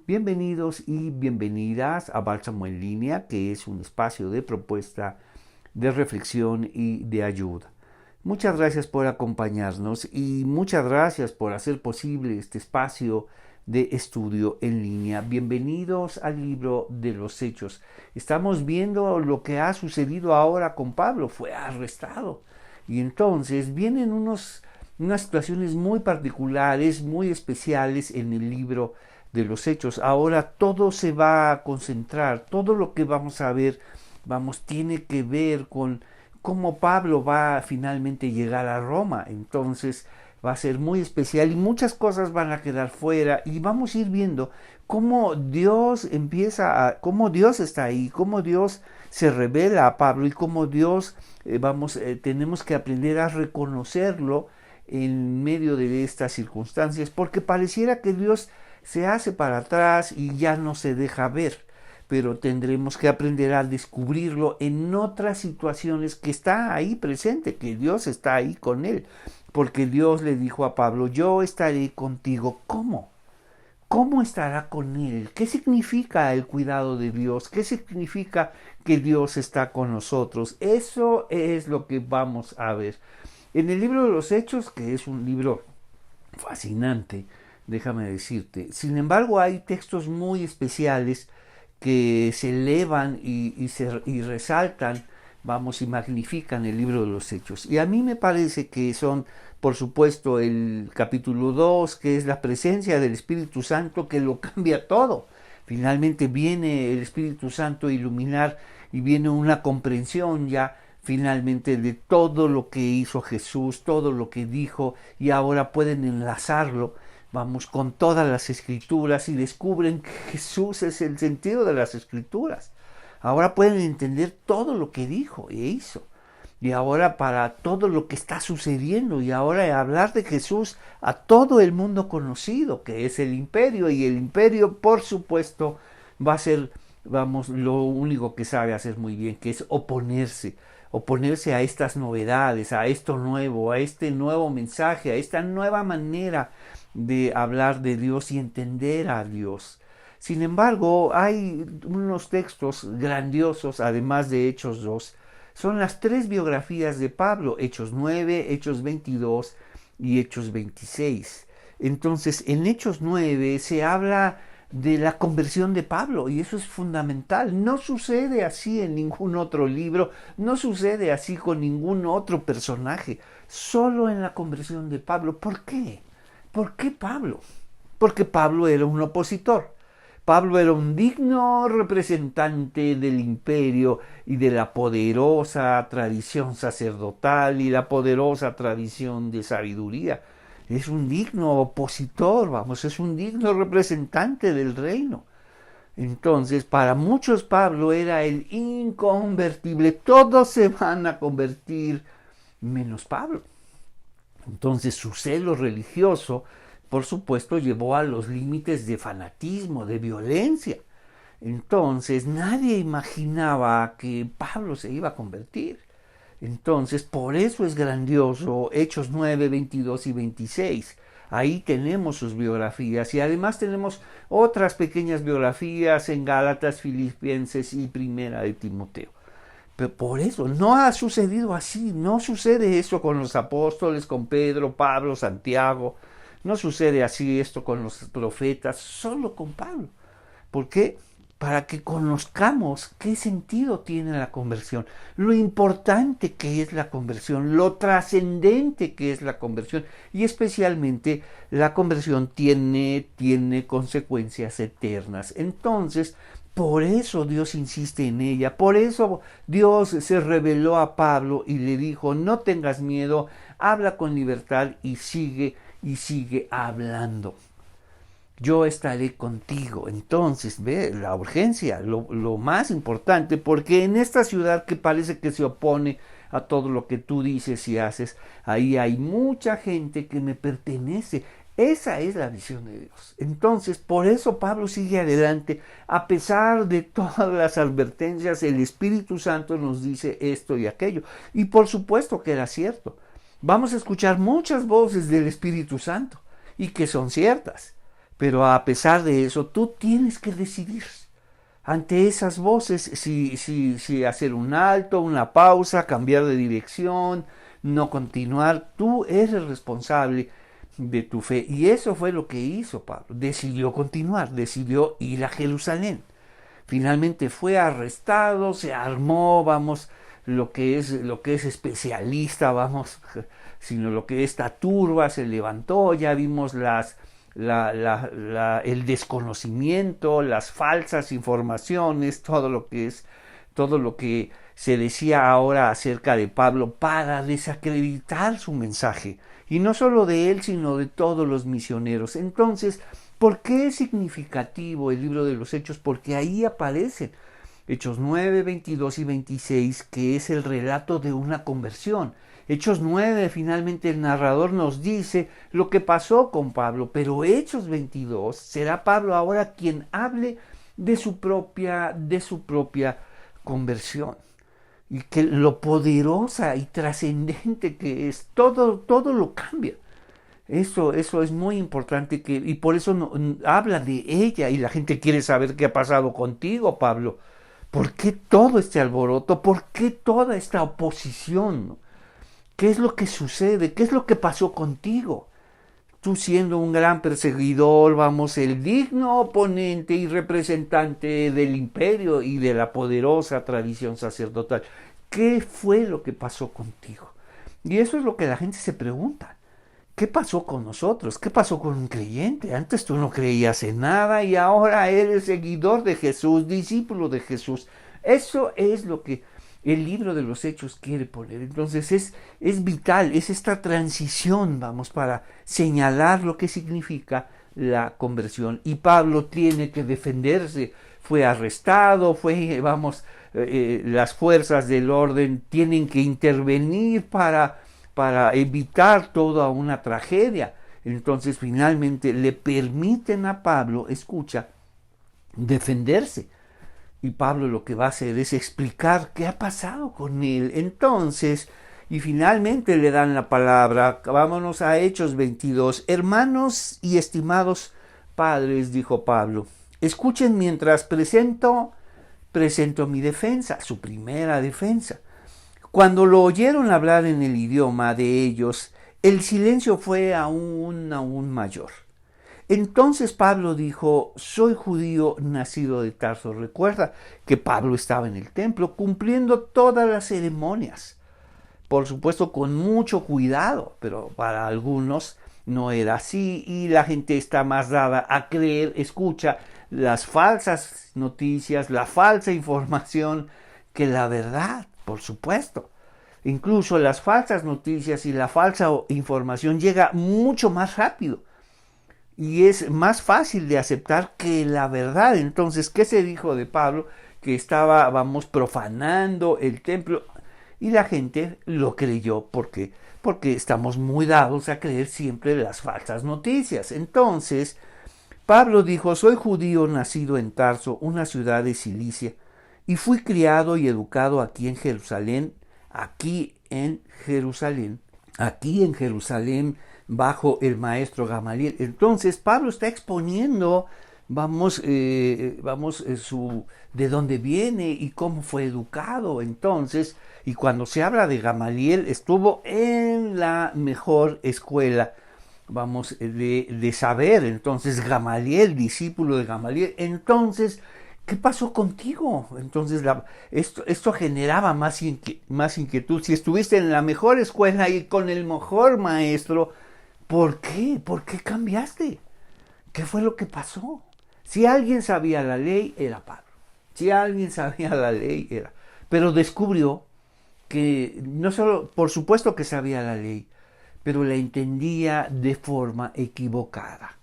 Bienvenidos y bienvenidas a Bálsamo en Línea, que es un espacio de propuesta, de reflexión y de ayuda. Muchas gracias por acompañarnos y muchas gracias por hacer posible este espacio de estudio en línea. Bienvenidos al libro de los Hechos. Estamos viendo lo que ha sucedido ahora con Pablo. Fue arrestado. Y entonces vienen unas situaciones muy particulares, muy especiales en el libro de los Hechos. Ahora todo se va a concentrar, todo lo que vamos a ver, tiene que ver con cómo Pablo va a finalmente llegar a Roma. Entonces va a ser muy especial y muchas cosas van a quedar fuera y vamos a ir viendo cómo Dios cómo Dios está ahí, cómo Dios se revela a Pablo y cómo Dios tenemos que aprender a reconocerlo en medio de estas circunstancias, porque pareciera que Dios se hace para atrás y ya no se deja ver, pero tendremos que aprender a descubrirlo en otras situaciones que está ahí presente, que Dios está ahí con él, porque Dios le dijo a Pablo: yo estaré contigo. ¿Cómo? ¿Cómo estará con él? ¿Qué significa el cuidado de Dios? ¿Qué significa que Dios está con nosotros? Eso es lo que vamos a ver en el libro de los Hechos, que es un libro fascinante, déjame decirte. Sin embargo, hay textos muy especiales que se elevan y resaltan, y magnifican el libro de los Hechos. Y a mí me parece que son, por supuesto, el capítulo 2, que es la presencia del Espíritu Santo, que lo cambia todo. Finalmente viene el Espíritu Santo a iluminar y viene una comprensión ya finalmente de todo lo que hizo Jesús, todo lo que dijo, y ahora pueden enlazarlo, con todas las escrituras y descubren que Jesús es el sentido de las escrituras. Ahora pueden entender todo lo que dijo e hizo. Y ahora para todo lo que está sucediendo, y ahora hablar de Jesús a todo el mundo conocido, que es el imperio, y el imperio, por supuesto, va a ser, lo único que sabe hacer muy bien, que es oponerse a estas novedades, a esto nuevo, a este nuevo mensaje, a esta nueva manera de hablar de Dios y entender a Dios. Sin embargo, hay unos textos grandiosos, además de Hechos 2, son las tres biografías de Pablo: Hechos 9, Hechos 22 y Hechos 26. Entonces, en Hechos 9 se habla de la conversión de Pablo, y eso es fundamental. No sucede así en ningún otro libro, no sucede así con ningún otro personaje, solo en la conversión de Pablo. ¿Por qué? ¿Por qué Pablo? Porque Pablo era un opositor. Pablo era un digno representante del imperio y de la poderosa tradición sacerdotal y la poderosa tradición de sabiduría. Es un digno opositor, es un digno representante del reino. Entonces, para muchos Pablo era el inconvertible. Todos se van a convertir menos Pablo. Entonces, su celo religioso, por supuesto, llevó a los límites de fanatismo, de violencia. Entonces, nadie imaginaba que Pablo se iba a convertir. Entonces, por eso es grandioso Hechos 9, 22 y 26. Ahí tenemos sus biografías, y además tenemos otras pequeñas biografías en Gálatas, Filipenses y Primera de Timoteo. Pero por eso no ha sucedido así, no sucede eso con los apóstoles, con Pedro, Pablo, Santiago, no sucede así esto con los profetas, solo con Pablo. ¿Por qué? Para que conozcamos qué sentido tiene la conversión, lo importante que es la conversión, lo trascendente que es la conversión, y especialmente la conversión tiene consecuencias eternas. Entonces, por eso Dios insiste en ella, por eso Dios se reveló a Pablo y le dijo: no tengas miedo, habla con libertad y sigue hablando. Yo estaré contigo. Entonces, ve la urgencia, lo más importante, porque en esta ciudad que parece que se opone a todo lo que tú dices y haces, ahí hay mucha gente que me pertenece. Esa es la visión de Dios. Entonces, por eso Pablo sigue adelante, a pesar de todas las advertencias. El Espíritu Santo nos dice esto y aquello, y por supuesto que era cierto. Vamos a escuchar muchas voces del Espíritu Santo, y que son ciertas. Pero a pesar de eso, tú tienes que decidir ante esas voces si hacer un alto, una pausa, cambiar de dirección, no continuar. Tú eres responsable de tu fe. Y eso fue lo que hizo Pablo. Decidió continuar, decidió ir a Jerusalén. Finalmente fue arrestado, se armó, vamos, lo que es especialista, vamos, sino lo que esta turba se levantó, ya vimos el desconocimiento, las falsas informaciones, todo lo que se decía ahora acerca de Pablo para desacreditar su mensaje, y no solo de él, sino de todos los misioneros. Entonces, ¿por qué es significativo el libro de los Hechos? Porque ahí aparecen Hechos 9, 22 y 26, que es el relato de una conversión. Hechos 9, finalmente el narrador nos dice lo que pasó con Pablo, pero Hechos 22 será Pablo ahora quien hable de su propia conversión. Y que lo poderosa y trascendente que es, todo lo cambia. Eso es muy importante, y por eso habla de ella, y la gente quiere saber qué ha pasado contigo, Pablo. ¿Por qué todo este alboroto? ¿Por qué toda esta oposición? ¿Qué es lo que sucede? ¿Qué es lo que pasó contigo? Tú siendo un gran perseguidor, vamos, el digno oponente y representante del imperio y de la poderosa tradición sacerdotal. ¿Qué fue lo que pasó contigo? Y eso es lo que la gente se pregunta. ¿Qué pasó con nosotros? ¿Qué pasó con un creyente? Antes tú no creías en nada y ahora eres seguidor de Jesús, discípulo de Jesús. Eso es lo que el libro de los Hechos quiere poner. Entonces es vital, es esta transición, vamos, para señalar lo que significa la conversión. Y Pablo tiene que defenderse. Fue arrestado, las fuerzas del orden tienen que intervenir para evitar toda una tragedia. Entonces finalmente le permiten a Pablo, escucha, defenderse. Y Pablo lo que va a hacer es explicar qué ha pasado con él. Entonces, y finalmente le dan la palabra. Vámonos a Hechos 22. Hermanos y estimados padres, dijo Pablo, escuchen mientras presento mi defensa, su primera defensa. Cuando lo oyeron hablar en el idioma de ellos, el silencio fue aún mayor. Entonces Pablo dijo, soy judío nacido de Tarso. Recuerda que Pablo estaba en el templo cumpliendo todas las ceremonias. Por supuesto con mucho cuidado, pero para algunos no era así y la gente está más dada a creer, escucha, las falsas noticias, la falsa información que la verdad, por supuesto. Incluso las falsas noticias y la falsa información llega mucho más rápido y es más fácil de aceptar que la verdad. Entonces, ¿qué se dijo de Pablo? Que estaba, profanando el templo, y la gente lo creyó. ¿Por qué? Porque estamos muy dados a creer siempre las falsas noticias. Entonces, Pablo dijo, soy judío nacido en Tarso, una ciudad de Cilicia, y fui criado y educado aquí en Jerusalén, bajo el maestro Gamaliel. Entonces Pablo está exponiendo, de dónde viene y cómo fue educado. Entonces, y cuando se habla de Gamaliel, estuvo en la mejor escuela, de saber. Entonces, Gamaliel, discípulo de Gamaliel. Entonces, ¿qué pasó contigo? Entonces esto generaba más inquietud. Si estuviste en la mejor escuela y con el mejor maestro, ¿por qué? ¿Por qué cambiaste? ¿Qué fue lo que pasó? Si alguien sabía la ley, era Pablo. Si alguien sabía la ley, era. Pero descubrió que no solo, por supuesto que sabía la ley, pero la entendía de forma equivocada.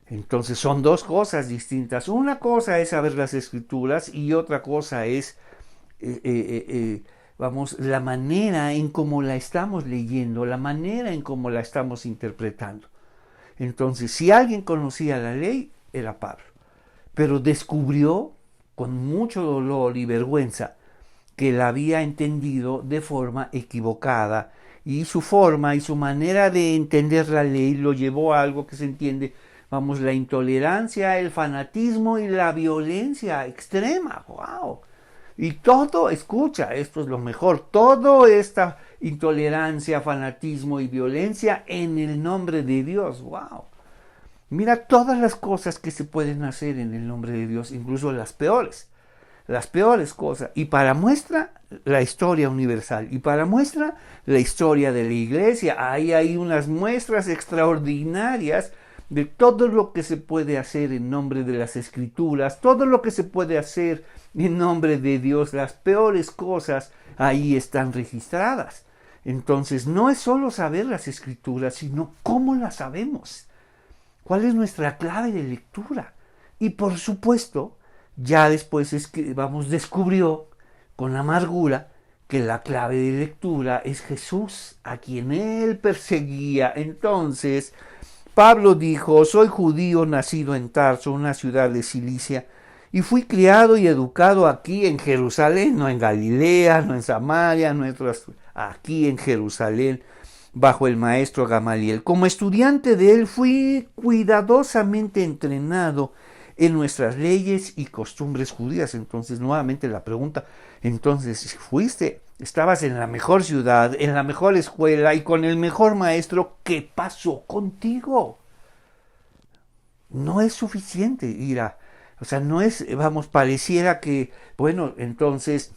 Entonces son dos cosas distintas. Una cosa es saber las escrituras y otra cosa es, la manera en cómo la estamos leyendo, la manera en cómo la estamos interpretando. Entonces, si alguien conocía la ley, era Pablo. Pero descubrió con mucho dolor y vergüenza que la había entendido de forma equivocada, y su forma y su manera de entender la ley lo llevó a algo que se entiende vamos, la intolerancia, el fanatismo y la violencia extrema. ¡Wow! Y todo, escucha, esto es lo mejor, toda esta intolerancia, fanatismo y violencia en el nombre de Dios. ¡Wow! Mira todas las cosas que se pueden hacer en el nombre de Dios, incluso las peores cosas. Y para muestra, la historia universal. Y para muestra, la historia de la iglesia. Ahí hay unas muestras extraordinarias de todo lo que se puede hacer en nombre de las Escrituras, todo lo que se puede hacer en nombre de Dios. Las peores cosas ahí están registradas. Entonces, no es solo saber las Escrituras, sino cómo las sabemos. ¿Cuál es nuestra clave de lectura? Y por supuesto, ya después descubrió con amargura que la clave de lectura es Jesús, a quien él perseguía. Entonces, Pablo dijo: soy judío nacido en Tarso, una ciudad de Cilicia, y fui criado y educado aquí en Jerusalén, no en Galilea, no en Samaria, no en aquí en Jerusalén, bajo el maestro Gamaliel. Como estudiante de él fui cuidadosamente entrenado en nuestras leyes y costumbres judías. Entonces, nuevamente la pregunta, entonces, si estabas en la mejor ciudad, en la mejor escuela y con el mejor maestro, ¿qué pasó contigo? No es suficiente ir no es, pareciera que, entonces,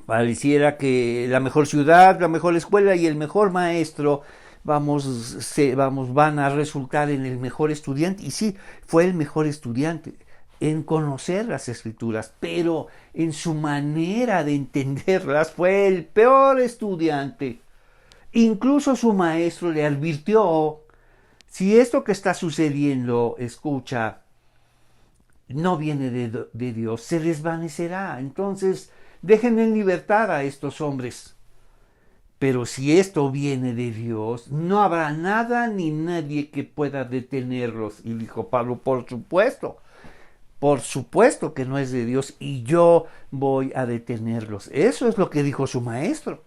pareciera que la mejor ciudad, la mejor escuela y el mejor maestro van a resultar en el mejor estudiante. Y sí, fue el mejor estudiante en conocer las Escrituras, pero en su manera de entenderlas fue el peor estudiante. Incluso su maestro le advirtió: si esto que está sucediendo, escucha, no viene de Dios, se desvanecerá. Entonces, dejen en libertad a estos hombres. Pero si esto viene de Dios, no habrá nada ni nadie que pueda detenerlos. Y dijo Pablo: por supuesto que no es de Dios, y yo voy a detenerlos. Eso es lo que dijo su maestro.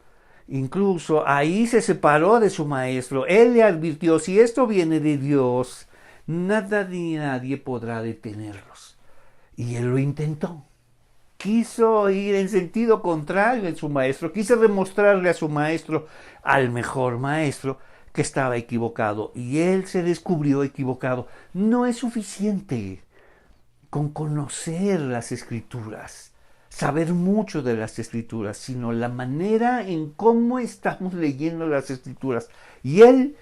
Incluso ahí se separó de su maestro. Él le advirtió: si esto viene de Dios, nada ni nadie podrá detenerlos. Y él lo intentó. Quiso ir en sentido contrario en su maestro, quiso demostrarle a su maestro, al mejor maestro, que estaba equivocado, y él se descubrió equivocado. No es suficiente con conocer las Escrituras, saber mucho de las Escrituras, sino la manera en cómo estamos leyendo las Escrituras. Y él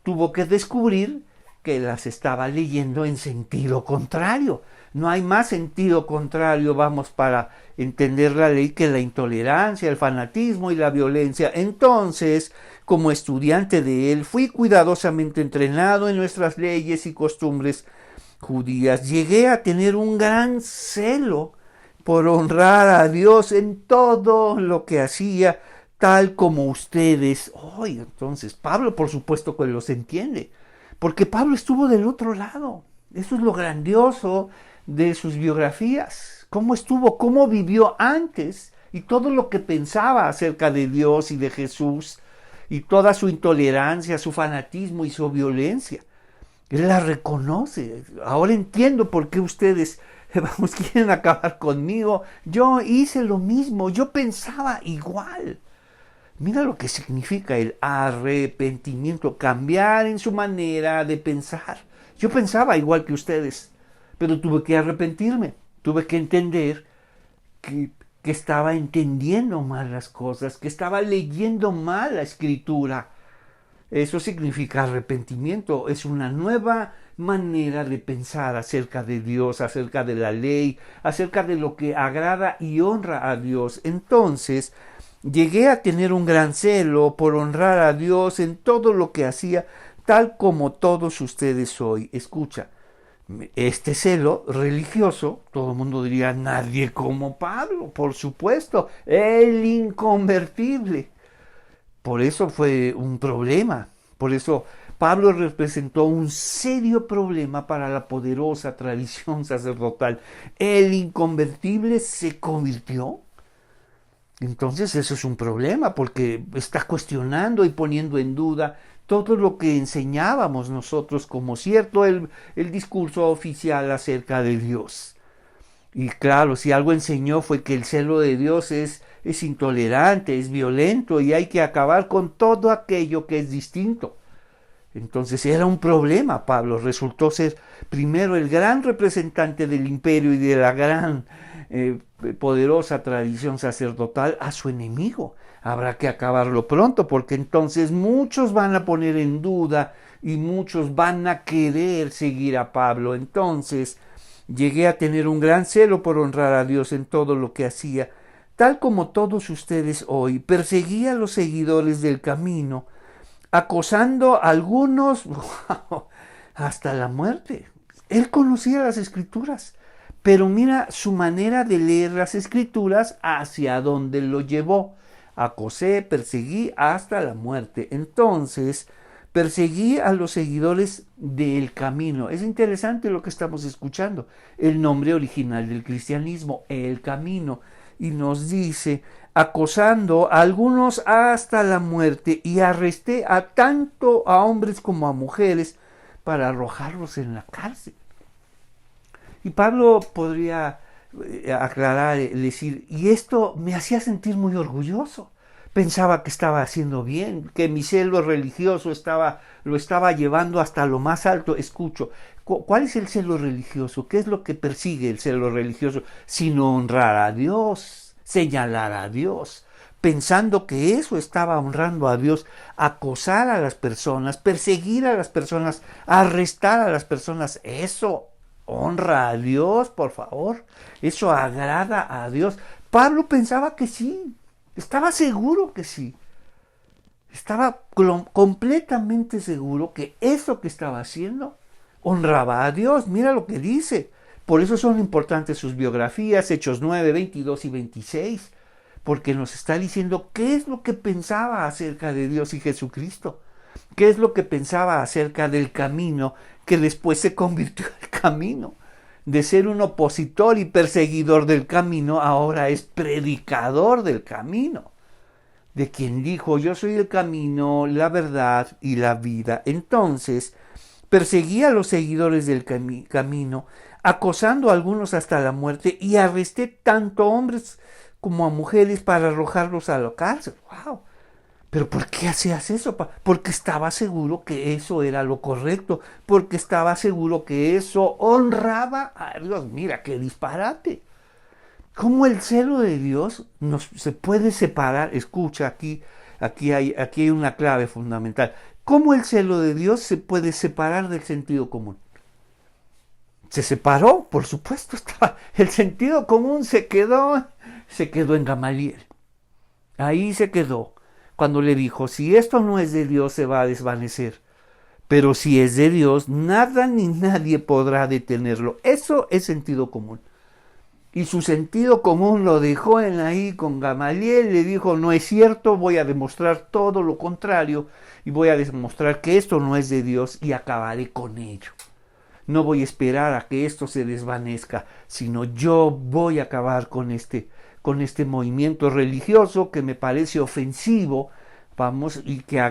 tuvo que descubrir que las estaba leyendo en sentido contrario. No hay más sentido contrario, para entender la ley, que la intolerancia, el fanatismo y la violencia. Entonces, como estudiante de él, fui cuidadosamente entrenado en nuestras leyes y costumbres judías. Llegué a tener un gran celo por honrar a Dios en todo lo que hacía, tal como ustedes hoy. Entonces, Pablo, por supuesto que los entiende, porque Pablo estuvo del otro lado. Eso es lo grandioso de sus biografías, cómo estuvo, cómo vivió antes y todo lo que pensaba acerca de Dios y de Jesús y toda su intolerancia, su fanatismo y su violencia. Él la reconoce. Ahora entiendo por qué ustedes quieren acabar conmigo. Yo hice lo mismo, yo pensaba igual. Mira lo que significa el arrepentimiento, cambiar en su manera de pensar. Yo pensaba igual que ustedes, pero tuve que arrepentirme, tuve que entender que estaba entendiendo mal las cosas, que estaba leyendo mal la Escritura. Eso significa arrepentimiento, es una nueva manera de pensar acerca de Dios, acerca de la ley, acerca de lo que agrada y honra a Dios. Entonces, llegué a tener un gran celo por honrar a Dios en todo lo que hacía, tal como todos ustedes hoy. Escucha, este celo religioso, todo el mundo diría: nadie como Pablo, por supuesto, el inconvertible. Por eso fue un problema, por eso Pablo representó un serio problema para la poderosa tradición sacerdotal. El inconvertible se convirtió. Entonces eso es un problema, porque está cuestionando y poniendo en duda todo lo que enseñábamos nosotros como cierto el discurso oficial acerca de Dios. Y claro, si algo enseñó fue que el celo de Dios es intolerante, es violento y hay que acabar con todo aquello que es distinto. Entonces era un problema. Pablo resultó ser primero el gran representante del imperio y de la gran poderosa tradición sacerdotal a su enemigo. Habrá que acabarlo pronto porque entonces muchos van a poner en duda y muchos van a querer seguir a Pablo. Entonces llegué a tener un gran celo por honrar a Dios en todo lo que hacía. Tal como todos ustedes hoy, perseguía a los seguidores del camino, acosando a algunos hasta la muerte. Él conocía las escrituras, pero mira su manera de leer las escrituras hacia donde lo llevó. Acosé, perseguí hasta la muerte. Entonces, perseguí a los seguidores del camino. Es interesante lo que estamos escuchando. El nombre original del cristianismo, el camino. Y nos dice, acosando a algunos hasta la muerte, y arresté a tanto a hombres como a mujeres para arrojarlos en la cárcel. Y Pablo podría aclarar, decir, y esto me hacía sentir muy orgulloso. Pensaba que estaba haciendo bien, que mi celo religioso lo estaba llevando hasta lo más alto. Escucho, ¿cuál es el celo religioso? ¿Qué es lo que persigue el celo religioso? Sino honrar a Dios, señalar a Dios, pensando que eso estaba honrando a Dios, acosar a las personas, perseguir a las personas, arrestar a las personas. Eso honra a Dios, por favor. Eso agrada a Dios. Pablo pensaba que sí. Estaba seguro que sí. Estaba completamente seguro que eso que estaba haciendo honraba a Dios. Mira lo que dice. Por eso son importantes sus biografías, Hechos 9, 22 y 26. Porque nos está diciendo qué es lo que pensaba acerca de Dios y Jesucristo. Qué es lo que pensaba acerca del camino que después se convirtió en camino. De ser un opositor y perseguidor del camino, ahora es predicador del camino. De quien dijo, yo soy el camino, la verdad y la vida. Entonces, perseguí a los seguidores del camino, acosando a algunos hasta la muerte, y arresté tanto a hombres como a mujeres para arrojarlos a la cárcel. ¡Wow! ¿Pero por qué hacías eso? Porque estaba seguro que eso era lo correcto, porque estaba seguro que eso honraba a Dios. Mira, qué disparate. ¿Cómo el celo de Dios se puede separar? Escucha, aquí hay una clave fundamental. ¿Cómo el celo de Dios se puede separar del sentido común? Se separó, por supuesto. El sentido común se quedó en Gamaliel. Ahí se quedó. Cuando le dijo, si esto no es de Dios se va a desvanecer, pero si es de Dios, nada ni nadie podrá detenerlo. Eso es sentido común. Y su sentido común lo dejó ahí con Gamaliel, le dijo, no es cierto, voy a demostrar todo lo contrario, y voy a demostrar que esto no es de Dios, y acabaré con ello. No voy a esperar a que esto se desvanezca, sino yo voy a acabar con este movimiento religioso que me parece ofensivo, y que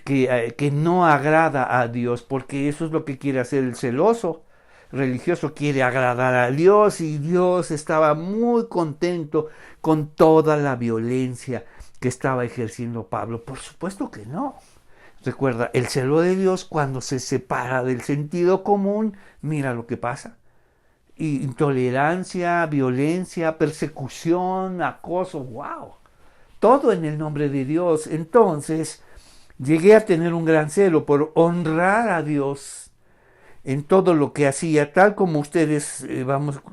que no agrada a Dios, porque eso es lo que quiere hacer el celoso religioso, quiere agradar a Dios, y Dios estaba muy contento con toda la violencia que estaba ejerciendo Pablo. Por supuesto que no. Recuerda, el celo de Dios cuando se separa del sentido común, mira lo que pasa. Intolerancia, violencia, persecución, acoso, wow. Todo en el nombre de Dios. Entonces, llegué a tener un gran celo por honrar a Dios en todo lo que hacía, tal como ustedes,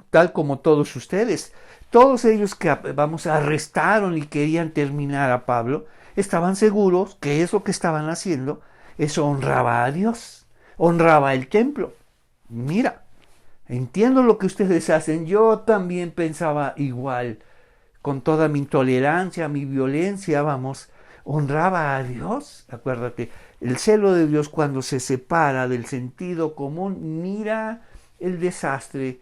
tal como todos ustedes. Todos ellos que arrestaron y querían terminar a Pablo, estaban seguros que eso que estaban haciendo, eso honraba a Dios, honraba el templo. Mira, entiendo lo que ustedes hacen, yo también pensaba igual, con toda mi intolerancia, mi violencia, honraba a Dios. Acuérdate, el celo de Dios cuando se separa del sentido común, mira el desastre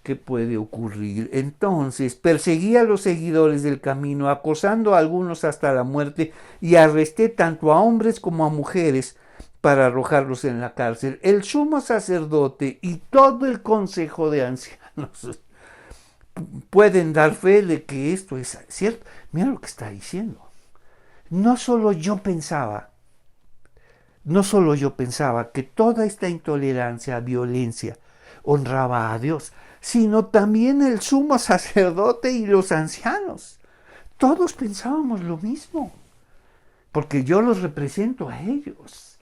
que puede ocurrir. Entonces, perseguía a los seguidores del camino, acosando a algunos hasta la muerte, y arresté tanto a hombres como a mujeres para arrojarlos en la cárcel. El sumo sacerdote y todo el consejo de ancianos pueden dar fe de que esto es cierto. Mira lo que está diciendo. No solo yo pensaba que toda esta intolerancia, violencia, honraba a Dios, sino también el sumo sacerdote y los ancianos. Todos pensábamos lo mismo, porque yo los represento a ellos.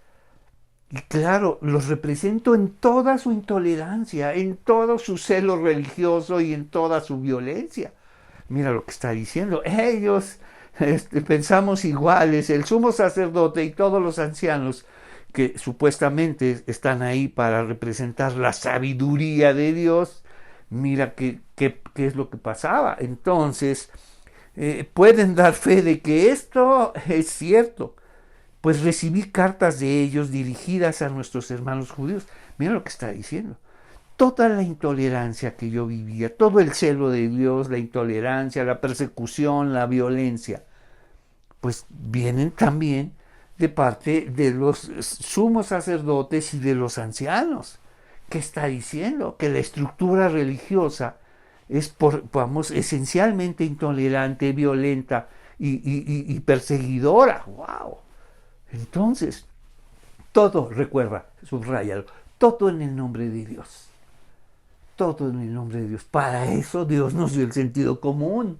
Y claro, los represento en toda su intolerancia, en todo su celo religioso y en toda su violencia. Mira lo que está diciendo. Ellos pensamos iguales, el sumo sacerdote y todos los ancianos que supuestamente están ahí para representar la sabiduría de Dios. Mira qué es lo que pasaba. Entonces, pueden dar fe de que esto es cierto. Pues recibí cartas de ellos dirigidas a nuestros hermanos judíos. Mira lo que está diciendo. Toda la intolerancia que yo vivía, todo el celo de Dios, la intolerancia, la persecución, la violencia, pues vienen también de parte de los sumos sacerdotes y de los ancianos. ¿Qué está diciendo? Que la estructura religiosa es, esencialmente intolerante, violenta y perseguidora. ¡Wow! Entonces, todo, recuerda, subráyalo, todo en el nombre de Dios. Todo en el nombre de Dios. Para eso Dios nos dio el sentido común.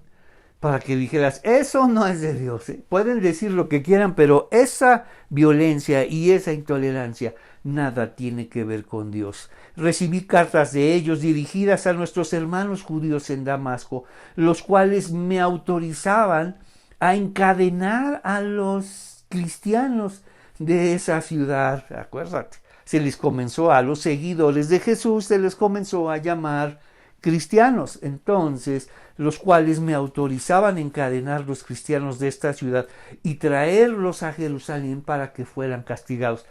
Para que dijeras, eso no es de Dios. Pueden decir lo que quieran, pero esa violencia y esa intolerancia nada tiene que ver con Dios. Recibí cartas de ellos dirigidas a nuestros hermanos judíos en Damasco, los cuales me autorizaban a encadenar a los cristianos de esa ciudad. Acuérdate, a los seguidores de Jesús se les comenzó a llamar cristianos. Entonces, los cuales me autorizaban a encadenar los cristianos de esta ciudad y traerlos a Jerusalén para que fueran castigados.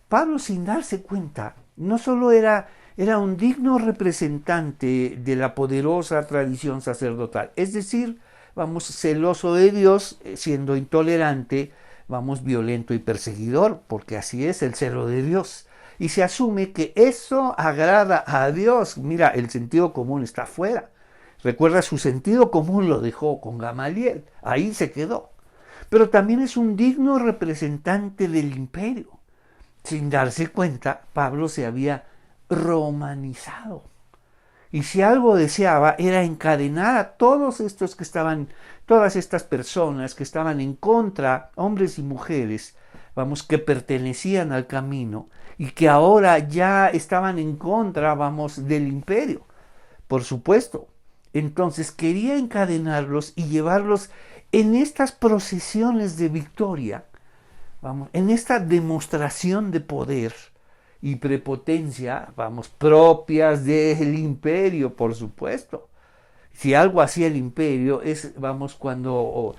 Pablo, sin darse cuenta, no solo era un digno representante de la poderosa tradición sacerdotal, es decir, celoso de Dios, siendo intolerante, violento y perseguidor, porque así es el celo de Dios. Y se asume que eso agrada a Dios. Mira, el sentido común está afuera. Recuerda, su sentido común lo dejó con Gamaliel. Ahí se quedó. Pero también es un digno representante del imperio. Sin darse cuenta, Pablo se había romanizado. Y si algo deseaba era encadenar a todas estas personas que estaban en contra, hombres y mujeres, que pertenecían al camino y que ahora ya estaban en contra, del imperio, por supuesto. Entonces quería encadenarlos y llevarlos en estas procesiones de victoria, en esta demostración de poder y prepotencia, propias del imperio, por supuesto. Si algo hacía el imperio es, cuando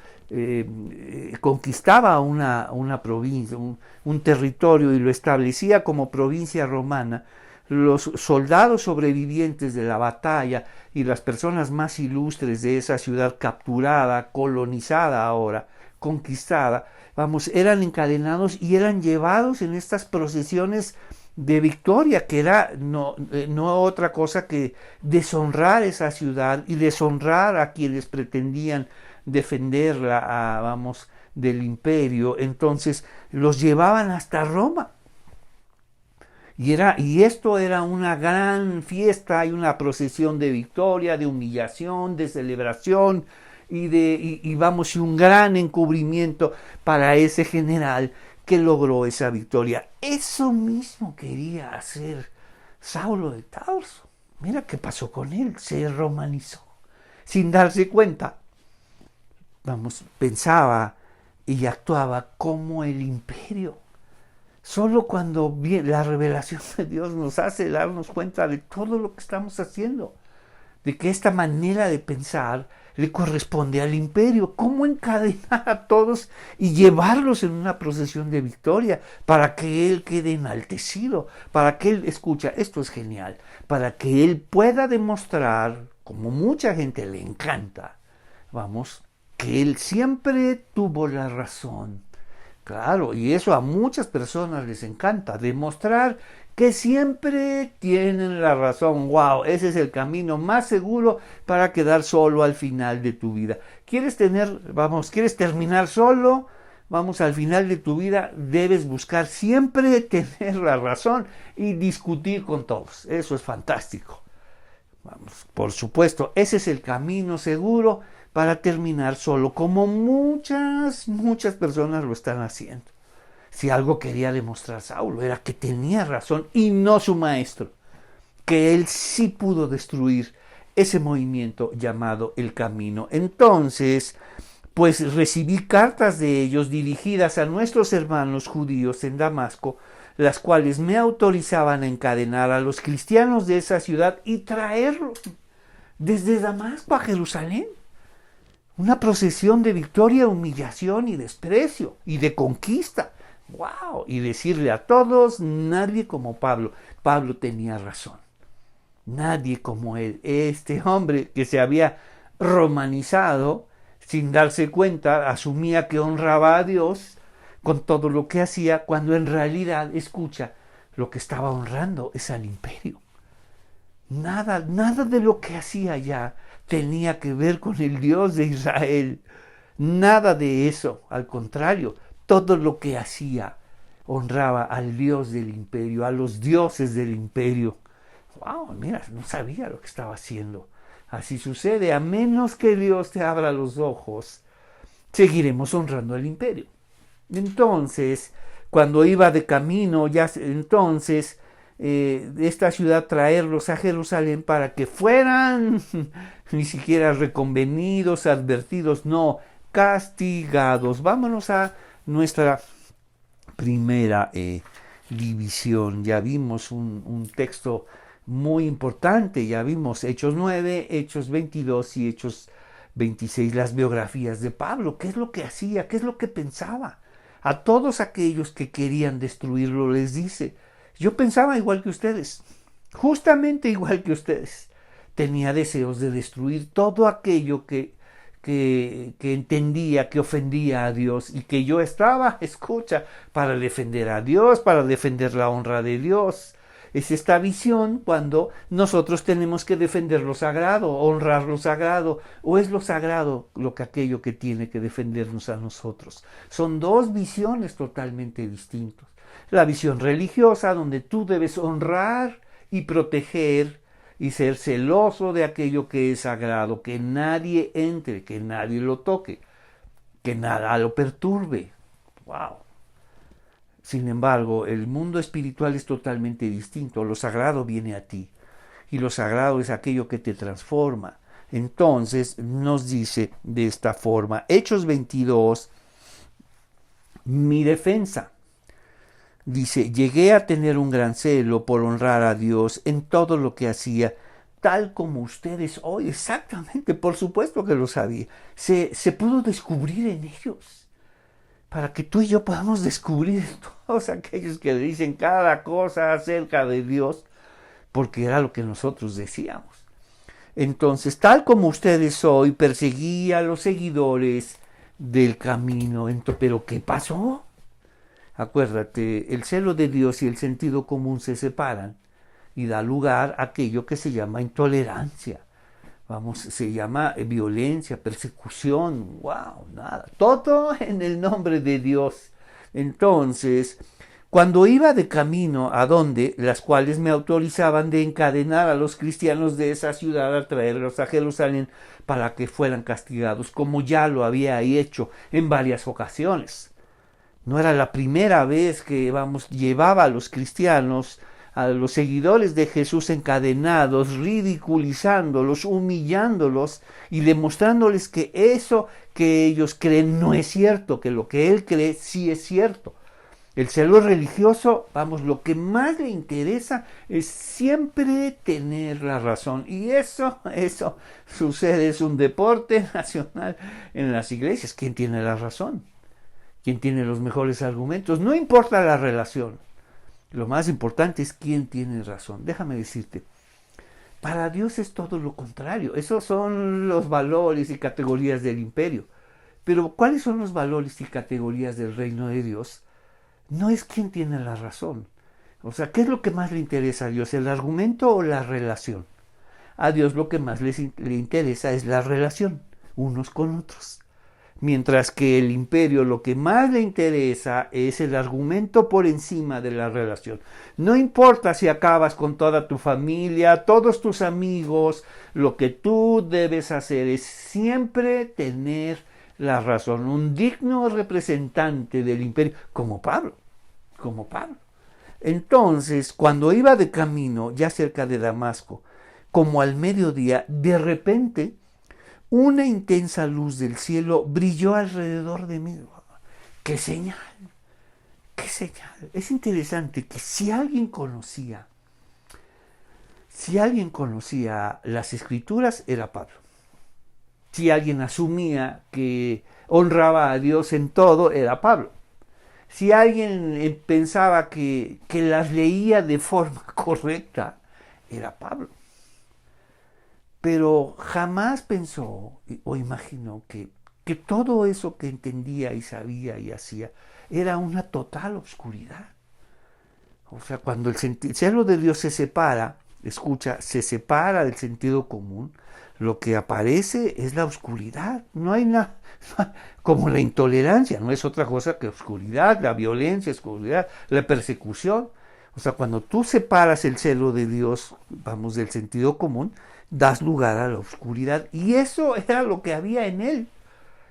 conquistaba una provincia, un territorio y lo establecía como provincia romana, los soldados sobrevivientes de la batalla y las personas más ilustres de esa ciudad capturada, colonizada ahora, conquistada, eran encadenados y eran llevados en estas procesiones de victoria, que era no otra cosa que deshonrar esa ciudad y deshonrar a quienes pretendían defenderla, del imperio. Entonces los llevaban hasta Roma. Y esto era una gran fiesta y una procesión de victoria, de humillación, de celebración y un gran encubrimiento para ese general que logró esa victoria. Eso mismo quería hacer Saulo de Tarso. Mira qué pasó con él, se romanizó. Sin darse cuenta, pensaba y actuaba como el imperio. Solo cuando la revelación de Dios nos hace darnos cuenta de todo lo que estamos haciendo, de que esta manera de pensar le corresponde al imperio. ¿Cómo encadenar a todos y llevarlos en una procesión de victoria para que él quede enaltecido? Para que él, escucha, esto es genial, para que él pueda demostrar, como mucha gente le encanta, vamos, que él siempre tuvo la razón. Claro, y eso a muchas personas les encanta, demostrar que siempre tienen la razón. ¡Wow! Ese es el camino más seguro para quedar solo al final de tu vida. ¿Quieres terminar solo? Vamos, al final de tu vida debes buscar siempre tener la razón y discutir con todos. Eso es fantástico. Vamos, por supuesto, ese es el camino seguro para terminar solo, como muchas personas lo están haciendo. Si algo quería demostrar Saulo era que tenía razón y no su maestro, que él sí pudo destruir ese movimiento llamado el camino. Entonces, pues recibí cartas de ellos dirigidas a nuestros hermanos judíos en Damasco, las cuales me autorizaban a encadenar a los cristianos de esa ciudad y traerlos desde Damasco a Jerusalén. Una procesión de victoria, humillación y desprecio y de conquista. ¡Wow! Y decirle a todos, nadie como Pablo. Pablo tenía razón. Nadie como él. Este hombre que se había romanizado, sin darse cuenta, asumía que honraba a Dios con todo lo que hacía, cuando en realidad, escucha, lo que estaba honrando es al imperio. Nada de lo que hacía ya tenía que ver con el Dios de Israel. Nada de eso, al contrario, todo lo que hacía honraba al Dios del imperio, a los dioses del imperio. ¡Wow! Mira, no sabía lo que estaba haciendo. Así sucede, a menos que Dios te abra los ojos, seguiremos honrando al imperio. Entonces, cuando iba de camino, de esta ciudad traerlos a Jerusalén para que fueran ni siquiera reconvenidos, advertidos, no, castigados. Vámonos a nuestra primera división. Ya vimos un texto muy importante, ya vimos Hechos 9, Hechos 22 y Hechos 26, las biografías de Pablo. ¿Qué es lo que hacía? ¿Qué es lo que pensaba? A todos aquellos que querían destruirlo les dice: yo pensaba igual que ustedes, justamente igual que ustedes. Tenía deseos de destruir todo aquello que entendía que ofendía a Dios, y que yo estaba, escucha, para defender a Dios, para defender la honra de Dios. Es esta visión cuando nosotros tenemos que defender lo sagrado, honrar lo sagrado, o es lo sagrado aquello que tiene que defendernos a nosotros. Son dos visiones totalmente distintas. La visión religiosa, donde tú debes honrar y proteger y ser celoso de aquello que es sagrado, que nadie entre, que nadie lo toque, que nada lo perturbe. ¡Wow! Sin embargo, el mundo espiritual es totalmente distinto. Lo sagrado viene a ti, y lo sagrado es aquello que te transforma. Entonces nos dice de esta forma, Hechos 22, mi defensa. Dice: llegué a tener un gran celo por honrar a Dios en todo lo que hacía, tal como ustedes hoy. Exactamente, por supuesto que lo sabía. Se pudo descubrir en ellos, para que tú y yo podamos descubrir todos aquellos que dicen cada cosa acerca de Dios, porque era lo que nosotros decíamos. Entonces, tal como ustedes hoy, perseguí a los seguidores del camino. Pero ¿qué pasó? Acuérdate, el celo de Dios y el sentido común se separan y da lugar a aquello que se llama intolerancia. Se llama violencia, persecución, nada. Todo en el nombre de Dios. Entonces, cuando iba de camino a donde, las cuales me autorizaban de encadenar a los cristianos de esa ciudad, a traerlos a Jerusalén para que fueran castigados, como ya lo había hecho en varias ocasiones. No era la primera vez que, llevaba a los cristianos, a los seguidores de Jesús encadenados, ridiculizándolos, humillándolos y demostrándoles que eso que ellos creen no es cierto, que lo que él cree sí es cierto. El celo religioso, vamos, lo que más le interesa es siempre tener la razón. Y eso sucede, es un deporte nacional en las iglesias. ¿Quién tiene la razón? ¿Quién tiene los mejores argumentos? No importa la relación. Lo más importante es quién tiene razón. Déjame decirte, para Dios es todo lo contrario. Esos son los valores y categorías del imperio. Pero ¿cuáles son los valores y categorías del reino de Dios? No es quién tiene la razón. O sea, ¿qué es lo que más le interesa a Dios? ¿El argumento o la relación? A Dios lo que más le interesa es la relación, unos con otros. Mientras que el imperio lo que más le interesa es el argumento por encima de la relación. No importa si acabas con toda tu familia, todos tus amigos, lo que tú debes hacer es siempre tener la razón, un digno representante del imperio, como Pablo. Entonces, cuando iba de camino, ya cerca de Damasco, como al mediodía, de repente, una intensa luz del cielo brilló alrededor de mí. ¡Qué señal! ¡Qué señal! Es interesante que si alguien conocía las Escrituras, era Pablo. Si alguien asumía que honraba a Dios en todo, era Pablo. Si alguien pensaba que las leía de forma correcta, era Pablo. Pero jamás pensó o imaginó que todo eso que entendía y sabía y hacía era una total oscuridad. O sea, cuando el cielo de Dios se separa, se separa del sentido común, lo que aparece es la oscuridad. No hay nada, como la intolerancia, no es otra cosa que oscuridad, la violencia, oscuridad, la persecución. O sea, cuando tú separas el celo de Dios, vamos, del sentido común, das lugar a la oscuridad. Y eso era lo que había en él.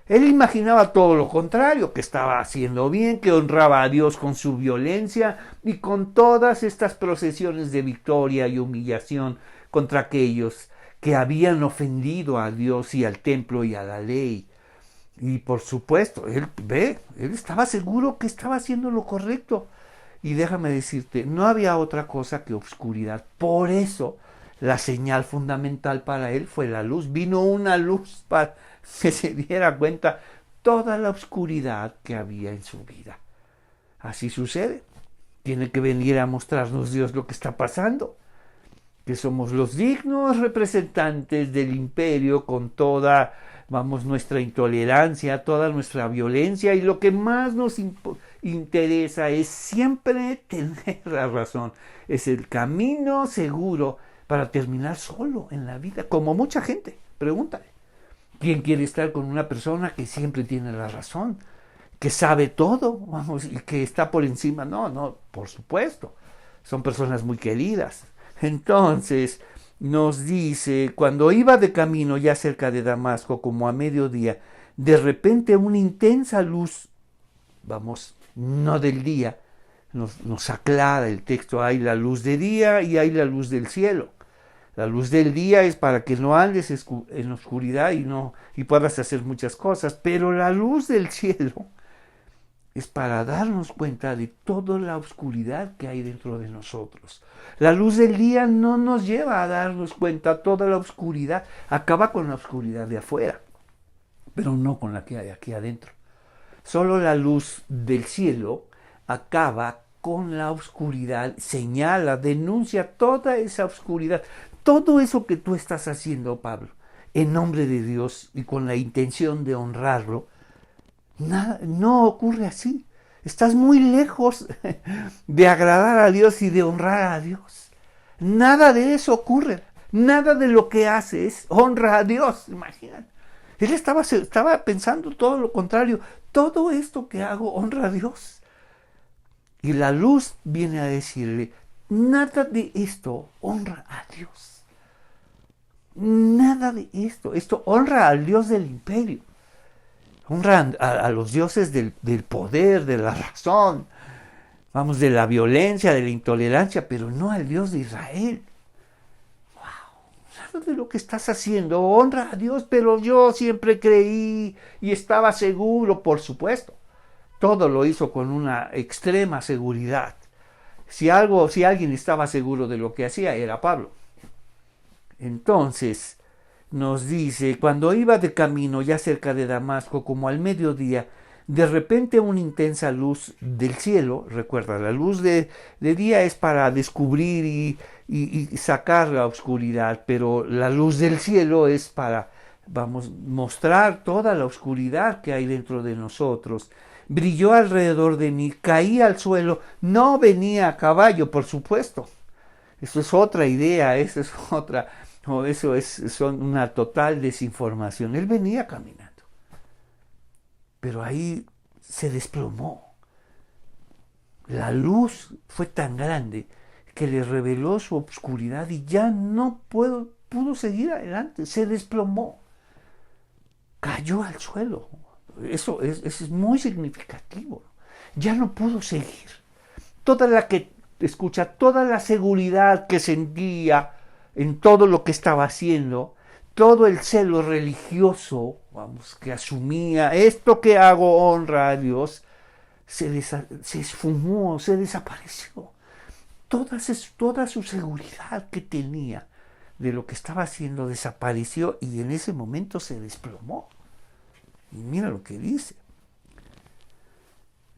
Él imaginaba todo lo contrario, que estaba haciendo bien, que honraba a Dios con su violencia y con todas estas procesiones de victoria y humillación contra aquellos que habían ofendido a Dios y al templo y a la ley. Y por supuesto, él estaba seguro que estaba haciendo lo correcto. Y déjame decirte, no había otra cosa que oscuridad. Por eso, la señal fundamental para él fue la luz. Vino una luz para que se diera cuenta toda la oscuridad que había en su vida. Así sucede. Tiene que venir a mostrarnos Dios lo que está pasando. Que somos los dignos representantes del imperio con toda, vamos, nuestra intolerancia, toda nuestra violencia, y lo que más nos interesa es siempre tener la razón. Es el camino seguro para terminar solo en la vida, como mucha gente. Pregúntale. ¿Quién quiere estar con una persona que siempre tiene la razón? Que sabe todo, vamos, y que está por encima. No, por supuesto. Son personas muy queridas. Entonces nos dice, cuando iba de camino ya cerca de Damasco, como a mediodía, de repente una intensa luz, vamos, no del día, nos aclara el texto, hay la luz de día y hay la luz del cielo. La luz del día es para que no andes en oscuridad y puedas hacer muchas cosas, pero la luz del cielo es para darnos cuenta de toda la oscuridad que hay dentro de nosotros. La luz del día no nos lleva a darnos cuenta de toda la oscuridad, acaba con la oscuridad de afuera, pero no con la que hay aquí adentro. Solo la luz del cielo acaba con la oscuridad, señala, denuncia toda esa oscuridad, todo eso que tú estás haciendo, Pablo, en nombre de Dios y con la intención de honrarlo. No ocurre así. Estás muy lejos de agradar a Dios y de honrar a Dios. Nada de eso ocurre. Nada de lo que haces honra a Dios. Imagínate. Él estaba pensando todo lo contrario. Todo esto que hago honra a Dios. Y la luz viene a decirle, nada de esto honra a Dios. Nada de esto. Esto honra al Dios del imperio. Honran a los dioses del poder, de la razón, vamos, de la violencia, de la intolerancia, pero no al Dios de Israel. Wow, nada de lo que estás haciendo honra a Dios, pero yo siempre creí y estaba seguro, por supuesto. Todo lo hizo con una extrema seguridad. Si alguien estaba seguro de lo que hacía, era Pablo. Entonces, nos dice, cuando iba de camino ya cerca de Damasco, como al mediodía, de repente una intensa luz del cielo, recuerda, la luz de día es para descubrir y sacar la oscuridad, pero la luz del cielo es para, mostrar toda la oscuridad que hay dentro de nosotros. Brilló alrededor de mí, caí al suelo, no venía a caballo, por supuesto. Eso es otra idea, eso es otra, o son una total desinformación. Él venía caminando, pero ahí se desplomó. La luz fue tan grande que le reveló su obscuridad y ya no pudo seguir adelante. Se desplomó, cayó al suelo. Eso es muy significativo. Ya no pudo seguir. Toda la seguridad que sentía en todo lo que estaba haciendo, todo el celo religioso, que asumía, esto que hago honra a Dios, se esfumó, se desapareció. Toda su seguridad que tenía de lo que estaba haciendo desapareció y en ese momento se desplomó. Y mira lo que dice.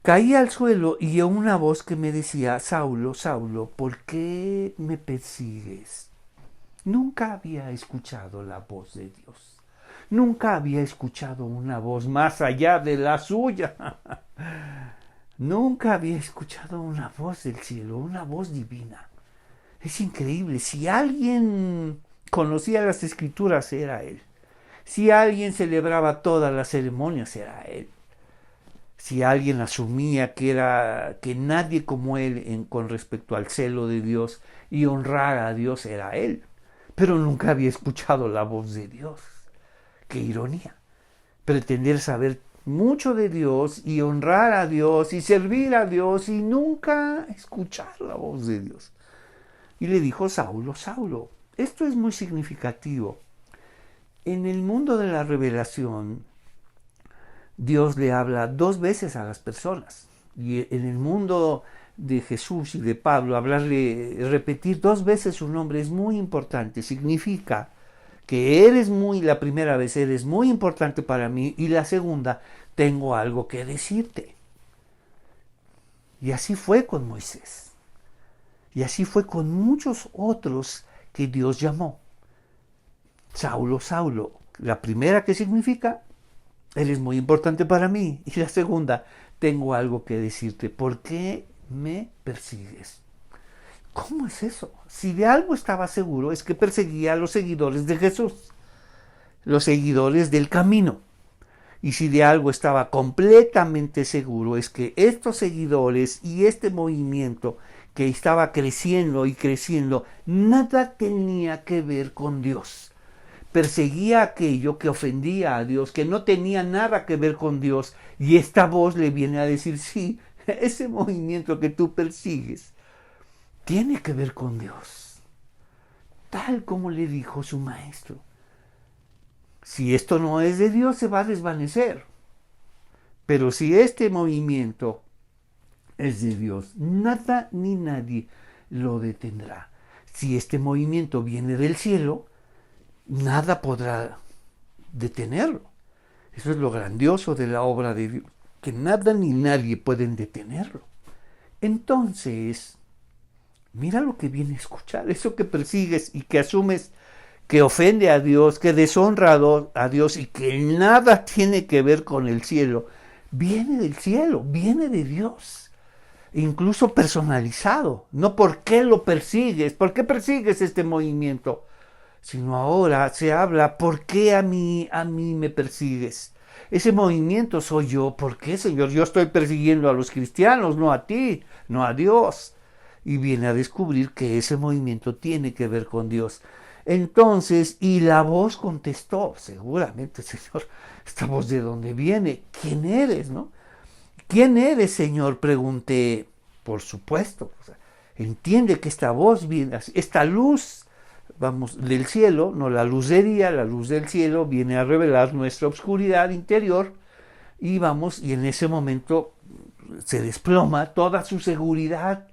Caí al suelo y oí una voz que me decía, Saulo, Saulo, ¿por qué me persigues? Nunca había escuchado la voz de Dios. Nunca había escuchado una voz más allá de la suya. Nunca había escuchado una voz del cielo, una voz divina. Es increíble. Si alguien conocía las escrituras, era él. Si alguien celebraba todas las ceremonias, era él. Si alguien asumía que nadie como él con respecto al celo de Dios y honrar a Dios, era él. Pero nunca había escuchado la voz de Dios. Qué ironía. Pretender saber mucho de Dios y honrar a Dios y servir a Dios y nunca escuchar la voz de Dios. Y le dijo, Saulo, Saulo. Esto es muy significativo. En el mundo de la revelación, Dios le habla 2 veces a las personas. Y en el mundo de Jesús y de Pablo, repetir 2 veces su nombre es muy importante. Significa que la primera vez eres muy importante para mí y la segunda, tengo algo que decirte. Y así fue con Moisés. Y así fue con muchos otros que Dios llamó. Saulo, Saulo. La primera que significa, eres muy importante para mí. Y la segunda, tengo algo que decirte. ¿Por qué me persigues? ¿Cómo es eso? Si de algo estaba seguro es que perseguía a los seguidores de Jesús, los seguidores del camino. Y si de algo estaba completamente seguro es que estos seguidores y este movimiento que estaba creciendo y creciendo, nada tenía que ver con Dios. Perseguía aquello que ofendía a Dios, que no tenía nada que ver con Dios. Y esta voz le viene a decir, sí, ese movimiento que tú persigues tiene que ver con Dios, tal como le dijo su maestro. Si esto no es de Dios, se va a desvanecer. Pero si este movimiento es de Dios, nada ni nadie lo detendrá. Si este movimiento viene del cielo, nada podrá detenerlo. Eso es lo grandioso de la obra de Dios, que nada ni nadie pueden detenerlo. Entonces, mira lo que viene a escuchar, eso que persigues y que asumes que ofende a Dios, que deshonra a Dios y que nada tiene que ver con el cielo, viene del cielo, viene de Dios, incluso personalizado. No por qué lo persigues, por qué persigues este movimiento, sino ahora se habla, ¿por qué a mí me persigues? Ese movimiento soy yo. ¿Por qué, Señor? Yo estoy persiguiendo a los cristianos, no a ti, no a Dios. Y viene a descubrir que ese movimiento tiene que ver con Dios. Entonces, y la voz contestó, seguramente, Señor, ¿esta voz de dónde viene? ¿Quién eres, no? ¿Quién eres, Señor? Pregunté. Por supuesto. Entiende que esta voz viene, esta luz, del cielo, no la luz de día, la luz del cielo viene a revelar nuestra oscuridad interior y en ese momento se desploma, toda su seguridad,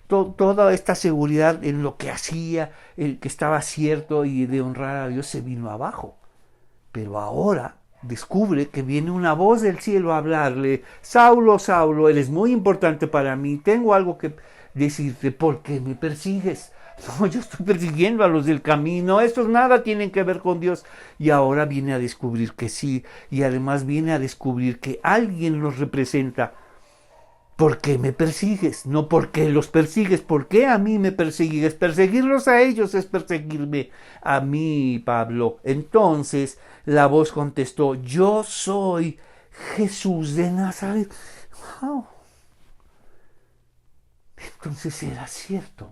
toda esta seguridad en lo que hacía, el que estaba cierto y de honrar a Dios se vino abajo. Pero ahora descubre que viene una voz del cielo a hablarle: Saulo, Saulo, eres muy importante para mí, tengo algo que decirte. ¿Por qué me persigues? No, yo estoy persiguiendo a los del camino, estos nada tienen que ver con Dios. Y ahora viene a descubrir que sí, y además viene a descubrir que alguien los representa. ¿Por qué me persigues? No, ¿por qué los persigues? ¿Por qué a mí me persigues? Perseguirlos a ellos es perseguirme a mí, Pablo. Entonces la voz contestó: yo soy Jesús de Nazaret. Wow. Entonces era cierto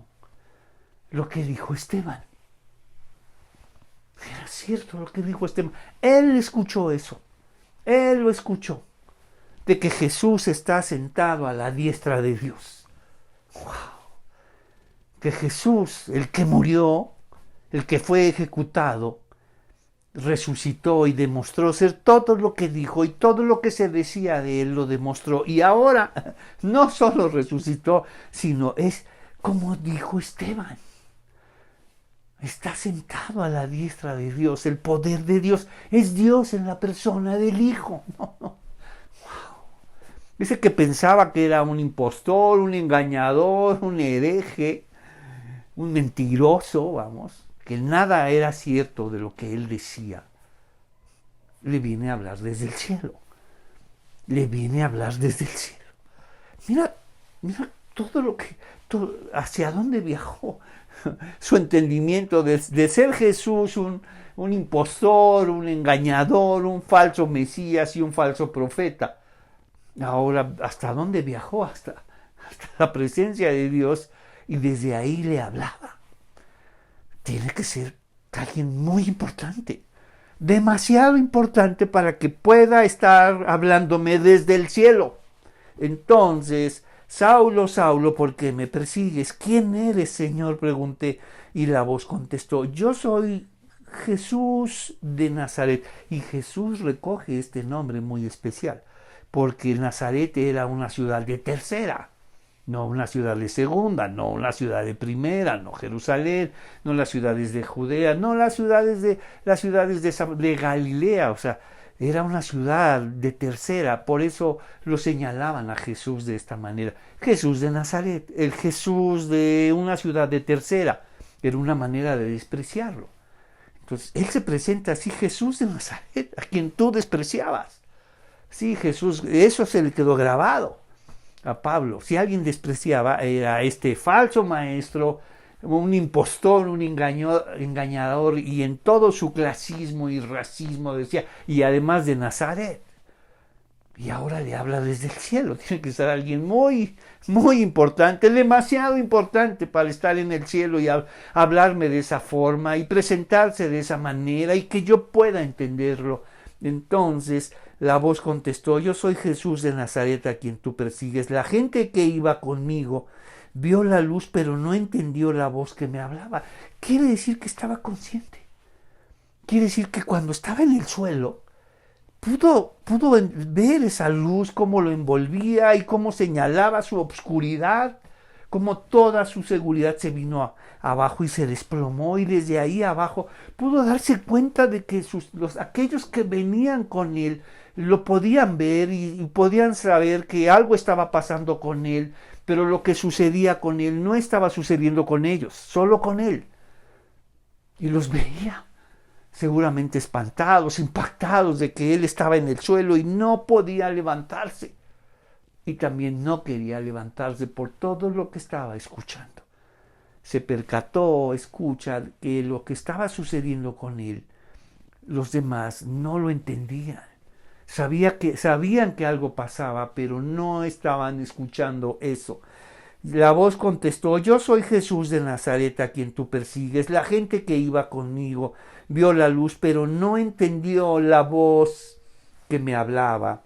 lo que dijo Esteban. Era cierto lo que dijo Esteban. Él escuchó eso. Él lo escuchó. De que Jesús está sentado a la diestra de Dios. ¡Wow! Que Jesús, el que murió, el que fue ejecutado, resucitó y demostró ser todo lo que dijo, y todo lo que se decía de él lo demostró. Y ahora no solo resucitó, sino es como dijo Esteban. Está sentado a la diestra de Dios. El poder de Dios es Dios en la persona del Hijo. No. Dice que pensaba que era un impostor, un engañador, un hereje, un mentiroso, vamos, que nada era cierto de lo que él decía. Le viene a hablar desde el cielo. Le viene a hablar desde el cielo. Mira todo lo que, hacia dónde viajó su entendimiento de ser Jesús un impostor, un engañador, un falso Mesías y un falso profeta. Ahora, ¿hasta dónde viajó? Hasta la presencia de Dios, y desde ahí le hablaba. Tiene que ser alguien muy importante, demasiado importante para que pueda estar hablándome desde el cielo. Entonces, Saulo, Saulo, ¿por qué me persigues? ¿Quién eres, Señor?, pregunté, y la voz contestó: yo soy Jesús de Nazaret. Y Jesús recoge este nombre muy especial, porque Nazaret era una ciudad de tercera, no una ciudad de segunda, no una ciudad de primera, no Jerusalén, no las ciudades de Judea, no las ciudades de Galilea. O sea, era una ciudad de tercera. Por eso lo señalaban a Jesús de esta manera: Jesús de Nazaret, el Jesús de una ciudad de tercera. Era una manera de despreciarlo. Entonces él se presenta así: Jesús de Nazaret, a quien tú despreciabas. Sí, Jesús, eso se le quedó grabado a Pablo. Si alguien despreciaba, era este falso maestro, un impostor, un engañador, y en todo su clasismo y racismo decía, y además de Nazaret. Y ahora le habla desde el cielo. Tiene que ser alguien muy, muy importante, demasiado importante para estar en el cielo y hablarme de esa forma y presentarse de esa manera y que yo pueda entenderlo. Entonces la voz contestó: yo soy Jesús de Nazaret, a quien tú persigues. La gente que iba conmigo vio la luz, pero no entendió la voz que me hablaba. Quiere decir que estaba consciente. Quiere decir que cuando estaba en el suelo, pudo ver esa luz, cómo lo envolvía y cómo señalaba su obscuridad, cómo toda su seguridad se vino abajo y se desplomó, y desde ahí abajo pudo darse cuenta de que aquellos que venían con él lo podían ver y podían saber que algo estaba pasando con él, pero lo que sucedía con él no estaba sucediendo con ellos, solo con él. Y los veía, seguramente espantados, impactados de que él estaba en el suelo y no podía levantarse. Y también no quería levantarse por todo lo que estaba escuchando. Se percató, escucha, que lo que estaba sucediendo con él, los demás no lo entendían. Sabían que algo pasaba, pero no estaban escuchando eso. La voz contestó: yo soy Jesús de Nazaret, a quien tú persigues. La gente que iba conmigo vio la luz, pero no entendió la voz que me hablaba.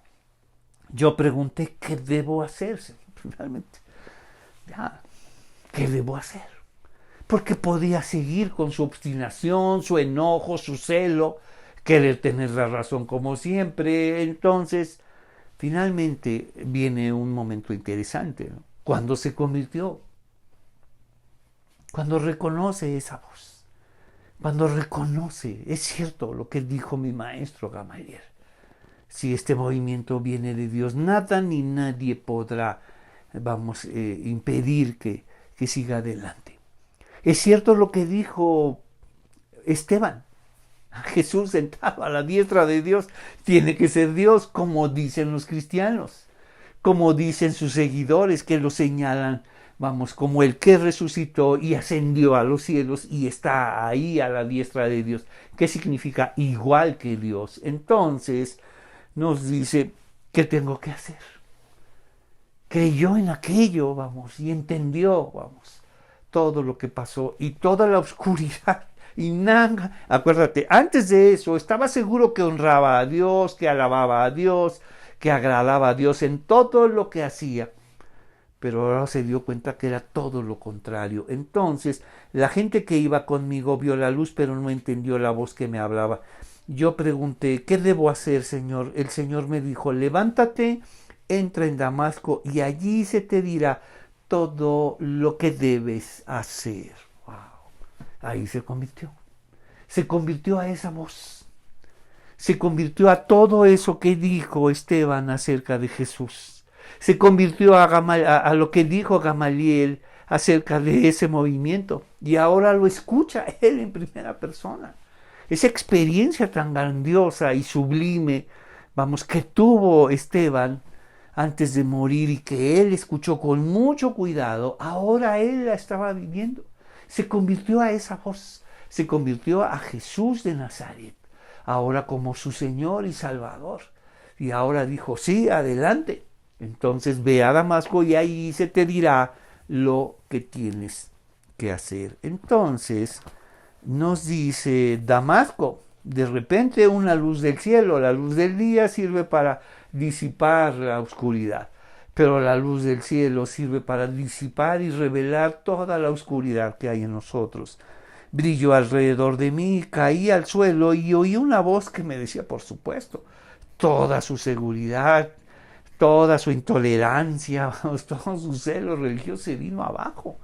Yo pregunté: ¿qué debo hacer? Realmente, ¿qué debo hacer? Porque podía seguir con su obstinación, su enojo, su celo, querer tener la razón como siempre. Entonces Finalmente viene un momento interesante, ¿no? Cuando se convirtió, cuando reconoce esa voz, cuando reconoce, es cierto lo que dijo mi maestro Gamaliel, si este movimiento viene de Dios, nada ni nadie podrá, impedir que siga adelante. Es cierto lo que dijo Esteban, Jesús sentado a la diestra de Dios tiene que ser Dios, como dicen los cristianos, como dicen sus seguidores que lo señalan, como el que resucitó y ascendió a los cielos y está ahí a la diestra de Dios. ¿Qué significa? Igual que Dios. Entonces nos dice, ¿qué tengo que hacer? Creyó en aquello, y entendió, todo lo que pasó y toda la oscuridad. Y nada, acuérdate, antes de eso estaba seguro que honraba a Dios, que alababa a Dios, que agradaba a Dios en todo lo que hacía. Pero ahora se dio cuenta que era todo lo contrario. Entonces, la gente que iba conmigo vio la luz, pero no entendió la voz que me hablaba. Yo pregunté, ¿qué debo hacer, Señor? El Señor me dijo, levántate, entra en Damasco y allí se te dirá todo lo que debes hacer. Wow. Ahí se convirtió a esa voz, se convirtió a todo eso que dijo Esteban acerca de Jesús, se convirtió a lo que dijo Gamaliel acerca de ese movimiento y ahora lo escucha él en primera persona. Esa experiencia tan grandiosa y sublime, que tuvo Esteban antes de morir y que él escuchó con mucho cuidado, ahora él la estaba viviendo. Se convirtió a esa voz, se convirtió a Jesús de Nazaret, ahora como su Señor y Salvador. Y ahora dijo, sí, adelante. Entonces ve a Damasco y ahí se te dirá lo que tienes que hacer. Entonces nos dice Damasco, de repente una luz del cielo, la luz del día sirve para disipar la oscuridad, pero la luz del cielo sirve para disipar y revelar toda la oscuridad que hay en nosotros. Brilló alrededor de mí, caí al suelo y oí una voz que me decía, por supuesto, toda su seguridad, toda su intolerancia, todo su celo religioso se vino abajo,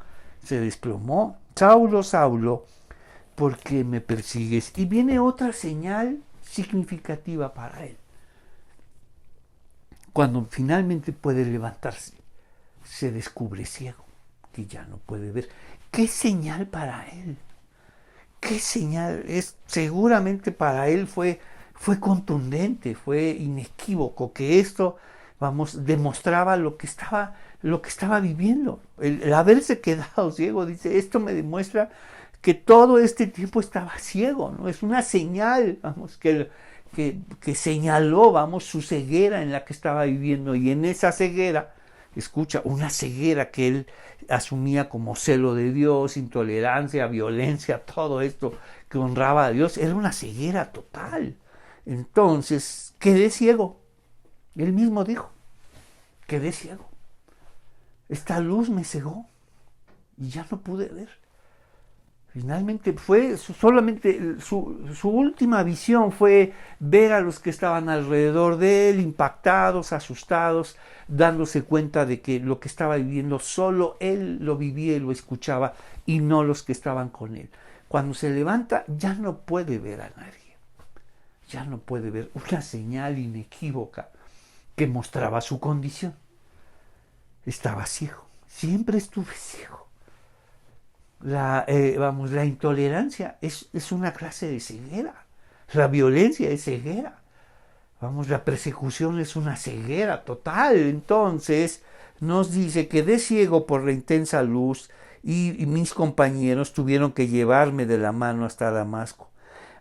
se desplomó. Saulo, Saulo, ¿por qué me persigues? Y viene otra señal significativa para él. Cuando finalmente puede levantarse, se descubre ciego, que ya no puede ver. ¿Qué señal para él? ¿Qué señal? Seguramente para él fue contundente, fue inequívoco, que esto, demostraba lo que estaba viviendo. El haberse quedado ciego, dice, esto me demuestra que todo este tiempo estaba ciego, ¿no? Es una señal, que señaló, su ceguera en la que estaba viviendo, y en esa ceguera, escucha, una ceguera que él asumía como celo de Dios, intolerancia, violencia, todo esto que honraba a Dios, era una ceguera total. Entonces, quedé ciego. Él mismo dijo, quedé ciego. Esta luz me cegó y ya no pude ver. Finalmente fue solamente su última visión fue ver a los que estaban alrededor de él, impactados, asustados, dándose cuenta de que lo que estaba viviendo solo él lo vivía y lo escuchaba y no los que estaban con él. Cuando se levanta ya no puede ver a nadie, ya no puede ver, una señal inequívoca que mostraba su condición. Estaba ciego, siempre estuve ciego. La intolerancia es una clase de ceguera. La violencia es ceguera. La persecución es una ceguera total. Entonces nos dice que quedé ciego por la intensa luz y mis compañeros tuvieron que llevarme de la mano hasta Damasco.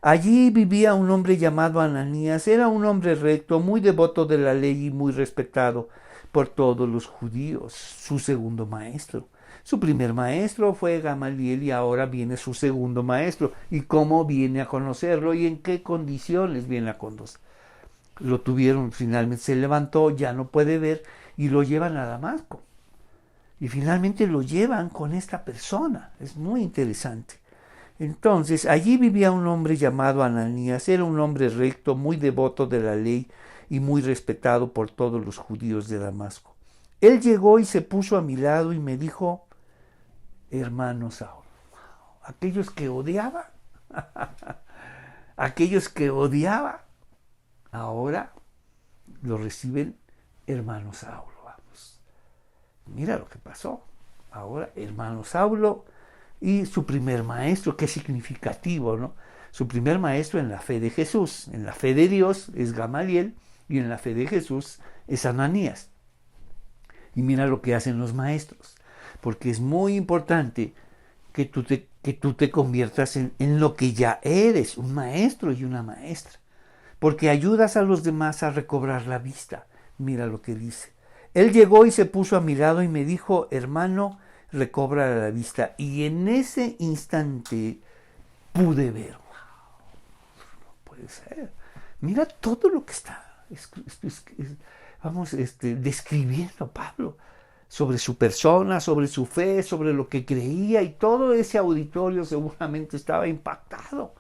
Allí vivía un hombre llamado Ananías. Era un hombre recto, muy devoto de la ley y muy respetado por todos los judíos, su segundo maestro. Su primer maestro fue Gamaliel y ahora viene su segundo maestro. ¿Y cómo viene a conocerlo? ¿Y en qué condiciones viene a conocer? Lo tuvieron, finalmente se levantó, ya no puede ver y lo llevan a Damasco. Y finalmente lo llevan con esta persona. Es muy interesante. Entonces, allí vivía un hombre llamado Ananías. Era un hombre recto, muy devoto de la ley y muy respetado por todos los judíos de Damasco. Él llegó y se puso a mi lado y me dijo, hermano Saulo. Aquellos que odiaba, aquellos que odiaba, ahora lo reciben hermano Saulo. Vamos. Mira lo que pasó. Ahora hermano Saulo y su primer maestro, qué significativo, ¿no? Su primer maestro en la fe de Jesús, en la fe de Dios es Gamaliel y en la fe de Jesús es Ananías. Y mira lo que hacen los maestros, porque es muy importante que tú te conviertas en lo que ya eres, un maestro y una maestra, porque ayudas a los demás a recobrar la vista. Mira lo que dice. Él llegó y se puso a mi lado y me dijo, hermano, recobra la vista. Y en ese instante pude ver. No puede ser. Mira todo lo que está describiendo Pablo sobre su persona, sobre su fe, sobre lo que creía, y todo ese auditorio seguramente estaba impactado.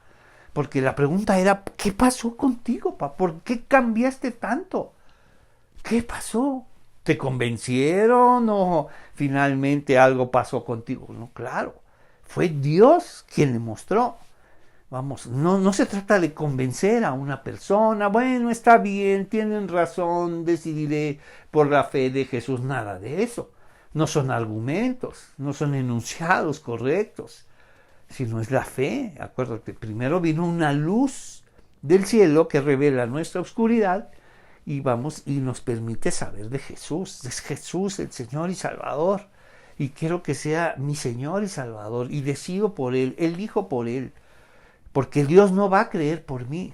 Porque la pregunta era, ¿qué pasó contigo, pa? ¿Por qué cambiaste tanto? ¿Qué pasó? ¿Te convencieron o finalmente algo pasó contigo? No, claro, fue Dios quien le mostró. Vamos, no se trata de convencer a una persona, bueno, está bien, tienen razón, decidiré por la fe de Jesús, nada de eso. No son argumentos, no son enunciados correctos, sino es la fe. Acuérdate, primero vino una luz del cielo que revela nuestra oscuridad y nos permite saber de Jesús. Es Jesús el Señor y Salvador, y quiero que sea mi Señor y Salvador, y decido por Él, elijo por Él. Porque Dios no va a creer por mí.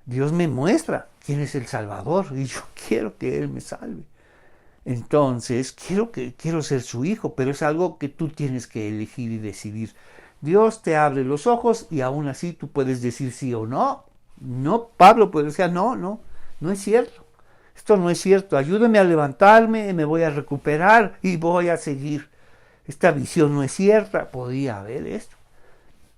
Dios me muestra quién es el Salvador y yo quiero que Él me salve. Entonces, quiero ser su hijo, pero es algo que tú tienes que elegir y decidir. Dios te abre los ojos y aún así tú puedes decir sí o no. No, Pablo puede decir no es cierto. Esto no es cierto. Ayúdame a levantarme, me voy a recuperar y voy a seguir. Esta visión no es cierta. Podía haber esto.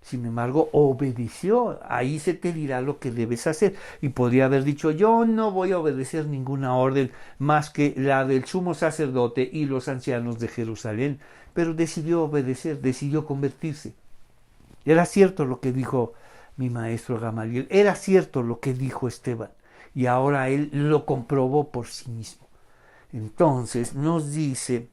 Sin embargo, obedeció. Ahí se te dirá lo que debes hacer. Y podría haber dicho, yo no voy a obedecer ninguna orden más que la del sumo sacerdote y los ancianos de Jerusalén. Pero decidió obedecer, decidió convertirse. Era cierto lo que dijo mi maestro Gamaliel. Era cierto lo que dijo Esteban. Y ahora él lo comprobó por sí mismo. Entonces nos dice...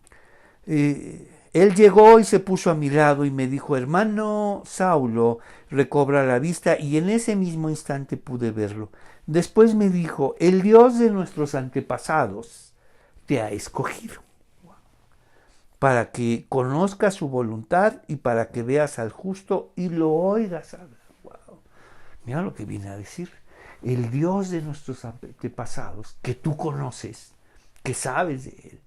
Él llegó y se puso a mi lado y me dijo, hermano Saulo, recobra la vista, y en ese mismo instante pude verlo. Después me dijo, el Dios de nuestros antepasados te ha escogido para que conozcas su voluntad y para que veas al justo y lo oigas hablar. Wow. Mira lo que viene a decir. El Dios de nuestros antepasados, que tú conoces, que sabes de Él,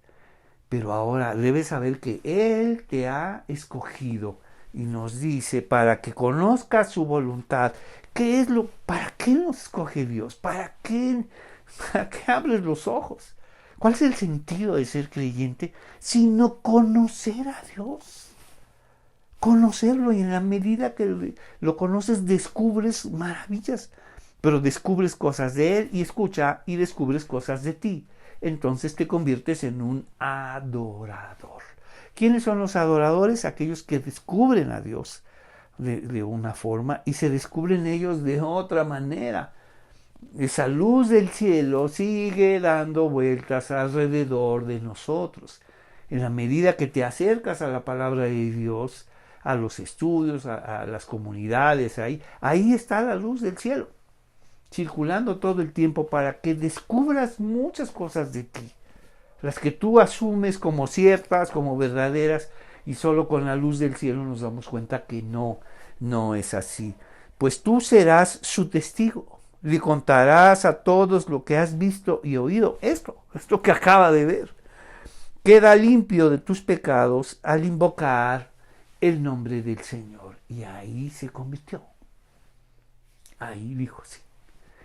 pero ahora debes saber que Él te ha escogido y nos dice para que conozcas su voluntad. ¿Para qué nos escoge Dios? ¿Para qué abres los ojos? ¿Cuál es el sentido de ser creyente? Sino conocer a Dios. Conocerlo, y en la medida que lo conoces descubres maravillas, pero descubres cosas de Él y descubres cosas de ti. Entonces te conviertes en un adorador. ¿Quiénes son los adoradores? Aquellos que descubren a Dios de una forma y se descubren ellos de otra manera. Esa luz del cielo sigue dando vueltas alrededor de nosotros. En la medida que te acercas a la palabra de Dios, a los estudios, a las comunidades, ahí está la luz del cielo, circulando todo el tiempo para que descubras muchas cosas de ti, las que tú asumes como ciertas, como verdaderas, y solo con la luz del cielo nos damos cuenta que no es así. Pues tú serás su testigo, le contarás a todos lo que has visto y oído, esto que acaba de ver. Queda limpio de tus pecados al invocar el nombre del Señor. Y ahí se convirtió. Ahí dijo, sí.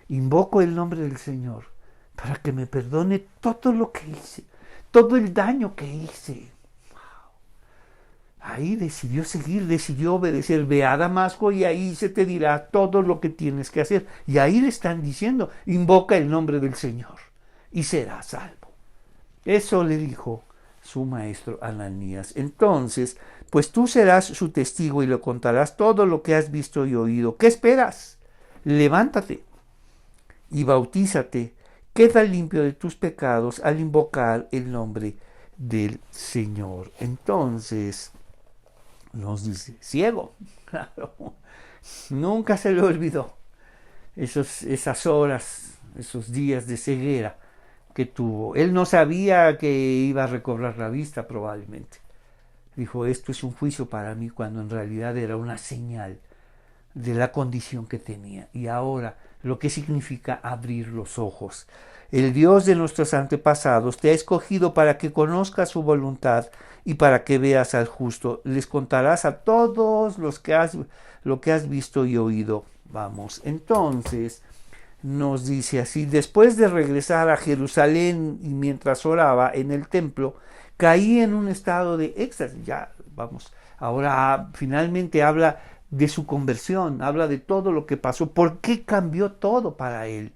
Invoco el nombre del Señor para que me perdone todo lo que hice, todo el daño que hice. Wow. ahí decidió seguir, decidió obedecer. Ve a Damasco y ahí se te dirá todo lo que tienes que hacer. Y ahí le están diciendo, invoca el nombre del Señor y serás salvo. Eso le dijo su maestro Ananías. Entonces, pues tú serás su testigo y le contarás todo lo que has visto y oído. ¿Qué esperas? Levántate y bautízate. Queda limpio de tus pecados al invocar el nombre del Señor. Entonces, nos dice, ciego, claro, nunca se le olvidó esas horas, esos días de ceguera que tuvo. Él no sabía que iba a recobrar la vista probablemente. Dijo, esto es un juicio para mí, cuando en realidad era una señal de la condición que tenía. Y ahora, lo que significa abrir los ojos. El Dios de nuestros antepasados te ha escogido para que conozcas su voluntad y para que veas al justo. Les contarás a todos lo que has visto y oído. Vamos, entonces nos dice así: después de regresar a Jerusalén y mientras oraba en el templo, caí en un estado de éxtasis. Ya, vamos, ahora finalmente habla de su conversión, habla de todo lo que pasó, por qué cambió todo para él,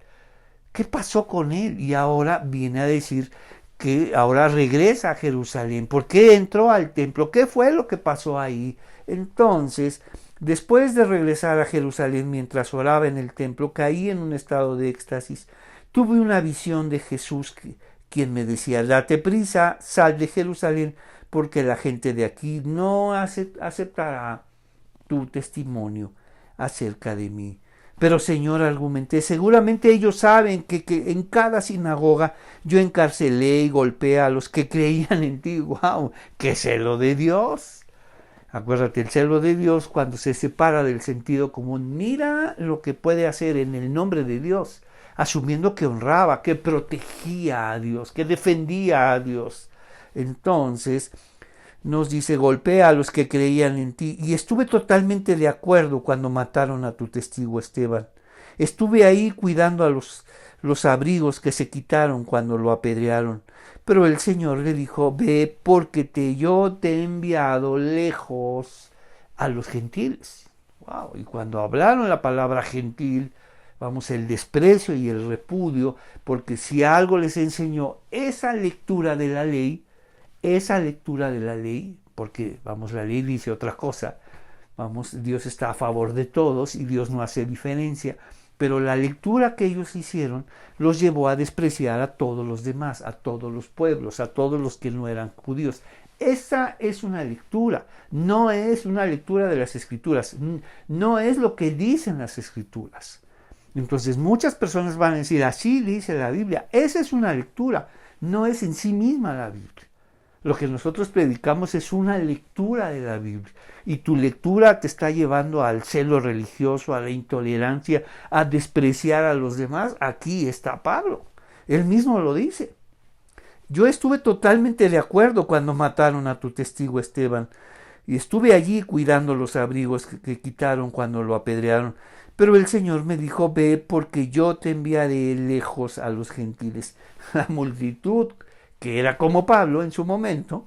qué pasó con él, y ahora viene a decir que ahora regresa a Jerusalén, por qué entró al templo, qué fue lo que pasó ahí. Entonces, después de regresar a Jerusalén mientras oraba en el templo, caí en un estado de éxtasis. Tuve una visión de Jesús, quien me decía, date prisa, sal de Jerusalén, porque la gente de aquí no aceptará tu testimonio acerca de mí. Pero Señor, argumenté, seguramente ellos saben que en cada sinagoga yo encarcelé y golpeé a los que creían en ti. ¡Wow! ¡Qué celo de Dios! Acuérdate, el celo de Dios, cuando se separa del sentido común, mira lo que puede hacer en el nombre de Dios, asumiendo que honraba, que protegía a Dios, que defendía a Dios. Entonces, nos dice, golpea a los que creían en ti. Y estuve totalmente de acuerdo cuando mataron a tu testigo Esteban. Estuve ahí cuidando a los abrigos que se quitaron cuando lo apedrearon. Pero el Señor le dijo, ve, porque yo te he enviado lejos a los gentiles. Wow. Y cuando hablaron la palabra gentil, vamos, el desprecio y el repudio, porque si algo les enseñó esa lectura de la ley, porque, vamos, la ley dice otra cosa, vamos, Dios está a favor de todos y Dios no hace diferencia, pero la lectura que ellos hicieron los llevó a despreciar a todos los demás, a todos los pueblos, a todos los que no eran judíos. Esa es una lectura, no es una lectura de las Escrituras, no es lo que dicen las Escrituras. Entonces muchas personas van a decir, así dice la Biblia. Esa es una lectura, no es en sí misma la Biblia. Lo que nosotros predicamos es una lectura de la Biblia. Y tu lectura te está llevando al celo religioso, a la intolerancia, a despreciar a los demás. Aquí está Pablo. Él mismo lo dice. Yo estuve totalmente de acuerdo cuando mataron a tu testigo Esteban. Y estuve allí cuidando los abrigos que quitaron cuando lo apedrearon. Pero el Señor me dijo, ve, porque yo te enviaré lejos a los gentiles. La multitud, que era como Pablo en su momento,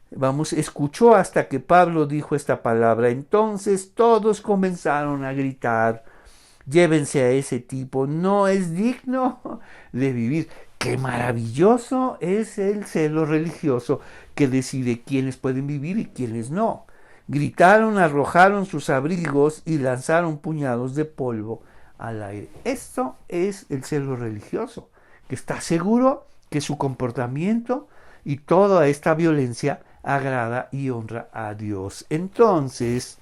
vamos, escuchó hasta que Pablo dijo esta palabra. Entonces todos comenzaron a gritar, llévense a ese tipo, no es digno de vivir. Qué maravilloso es el celo religioso que decide quiénes pueden vivir y quiénes no. Gritaron, arrojaron sus abrigos y lanzaron puñados de polvo al aire. Esto es el celo religioso, que está seguro que su comportamiento y toda esta violencia agrada y honra a Dios. Entonces,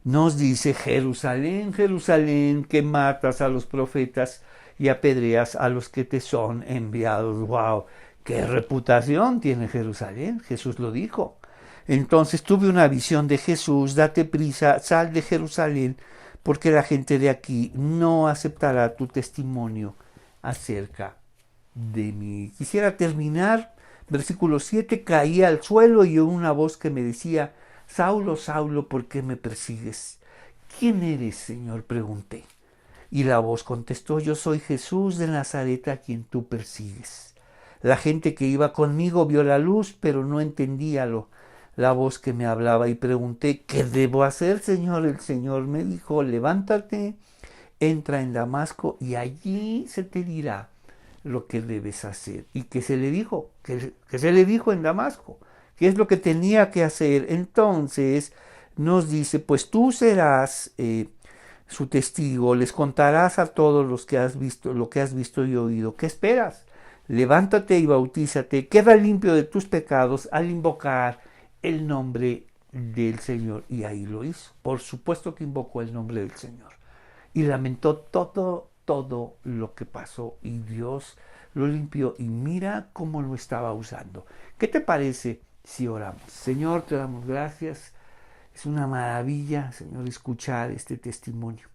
nos dice, Jerusalén, Jerusalén, que matas a los profetas y apedreas a los que te son enviados. ¡Wow! ¡Qué reputación tiene Jerusalén! Jesús lo dijo. Entonces tuve una visión de Jesús, date prisa, sal de Jerusalén, porque la gente de aquí no aceptará tu testimonio acerca de mí. Quisiera terminar, versículo 7, caí al suelo y oí una voz que me decía, Saulo, Saulo, ¿por qué me persigues? ¿Quién eres, Señor?, pregunté. Y la voz contestó, yo soy Jesús de Nazaret a quien tú persigues. La gente que iba conmigo vio la luz, pero no entendía la voz que me hablaba y pregunté, ¿qué debo hacer, Señor? El Señor me dijo, levántate, entra en Damasco y allí se te dirá lo que debes hacer. ¿Y qué se le dijo? ¿Qué se le dijo en Damasco? ¿Qué es lo que tenía que hacer? Entonces nos dice, pues tú serás su testigo, les contarás a todos los que has visto, lo que has visto y oído. ¿Qué esperas? Levántate y bautízate, queda limpio de tus pecados al invocar el nombre del Señor. Y ahí lo hizo. Por supuesto que invocó el nombre del Señor. Y lamentó todo lo que pasó. Y Dios lo limpió. Y mira cómo lo estaba usando. ¿Qué te parece si oramos? Señor, te damos gracias. Es una maravilla, Señor, escuchar este testimonio.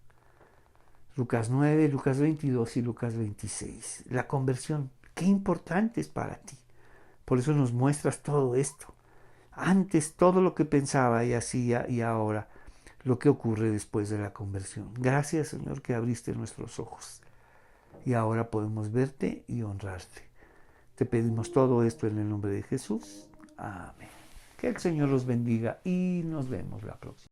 Lucas 9, Lucas 22 y Lucas 26. La conversión, qué importante es para ti. Por eso nos muestras todo esto. Antes todo lo que pensaba y hacía y ahora lo que ocurre después de la conversión. Gracias, Señor, que abriste nuestros ojos y ahora podemos verte y honrarte. Te pedimos todo esto en el nombre de Jesús. Amén. Que el Señor los bendiga y nos vemos la próxima.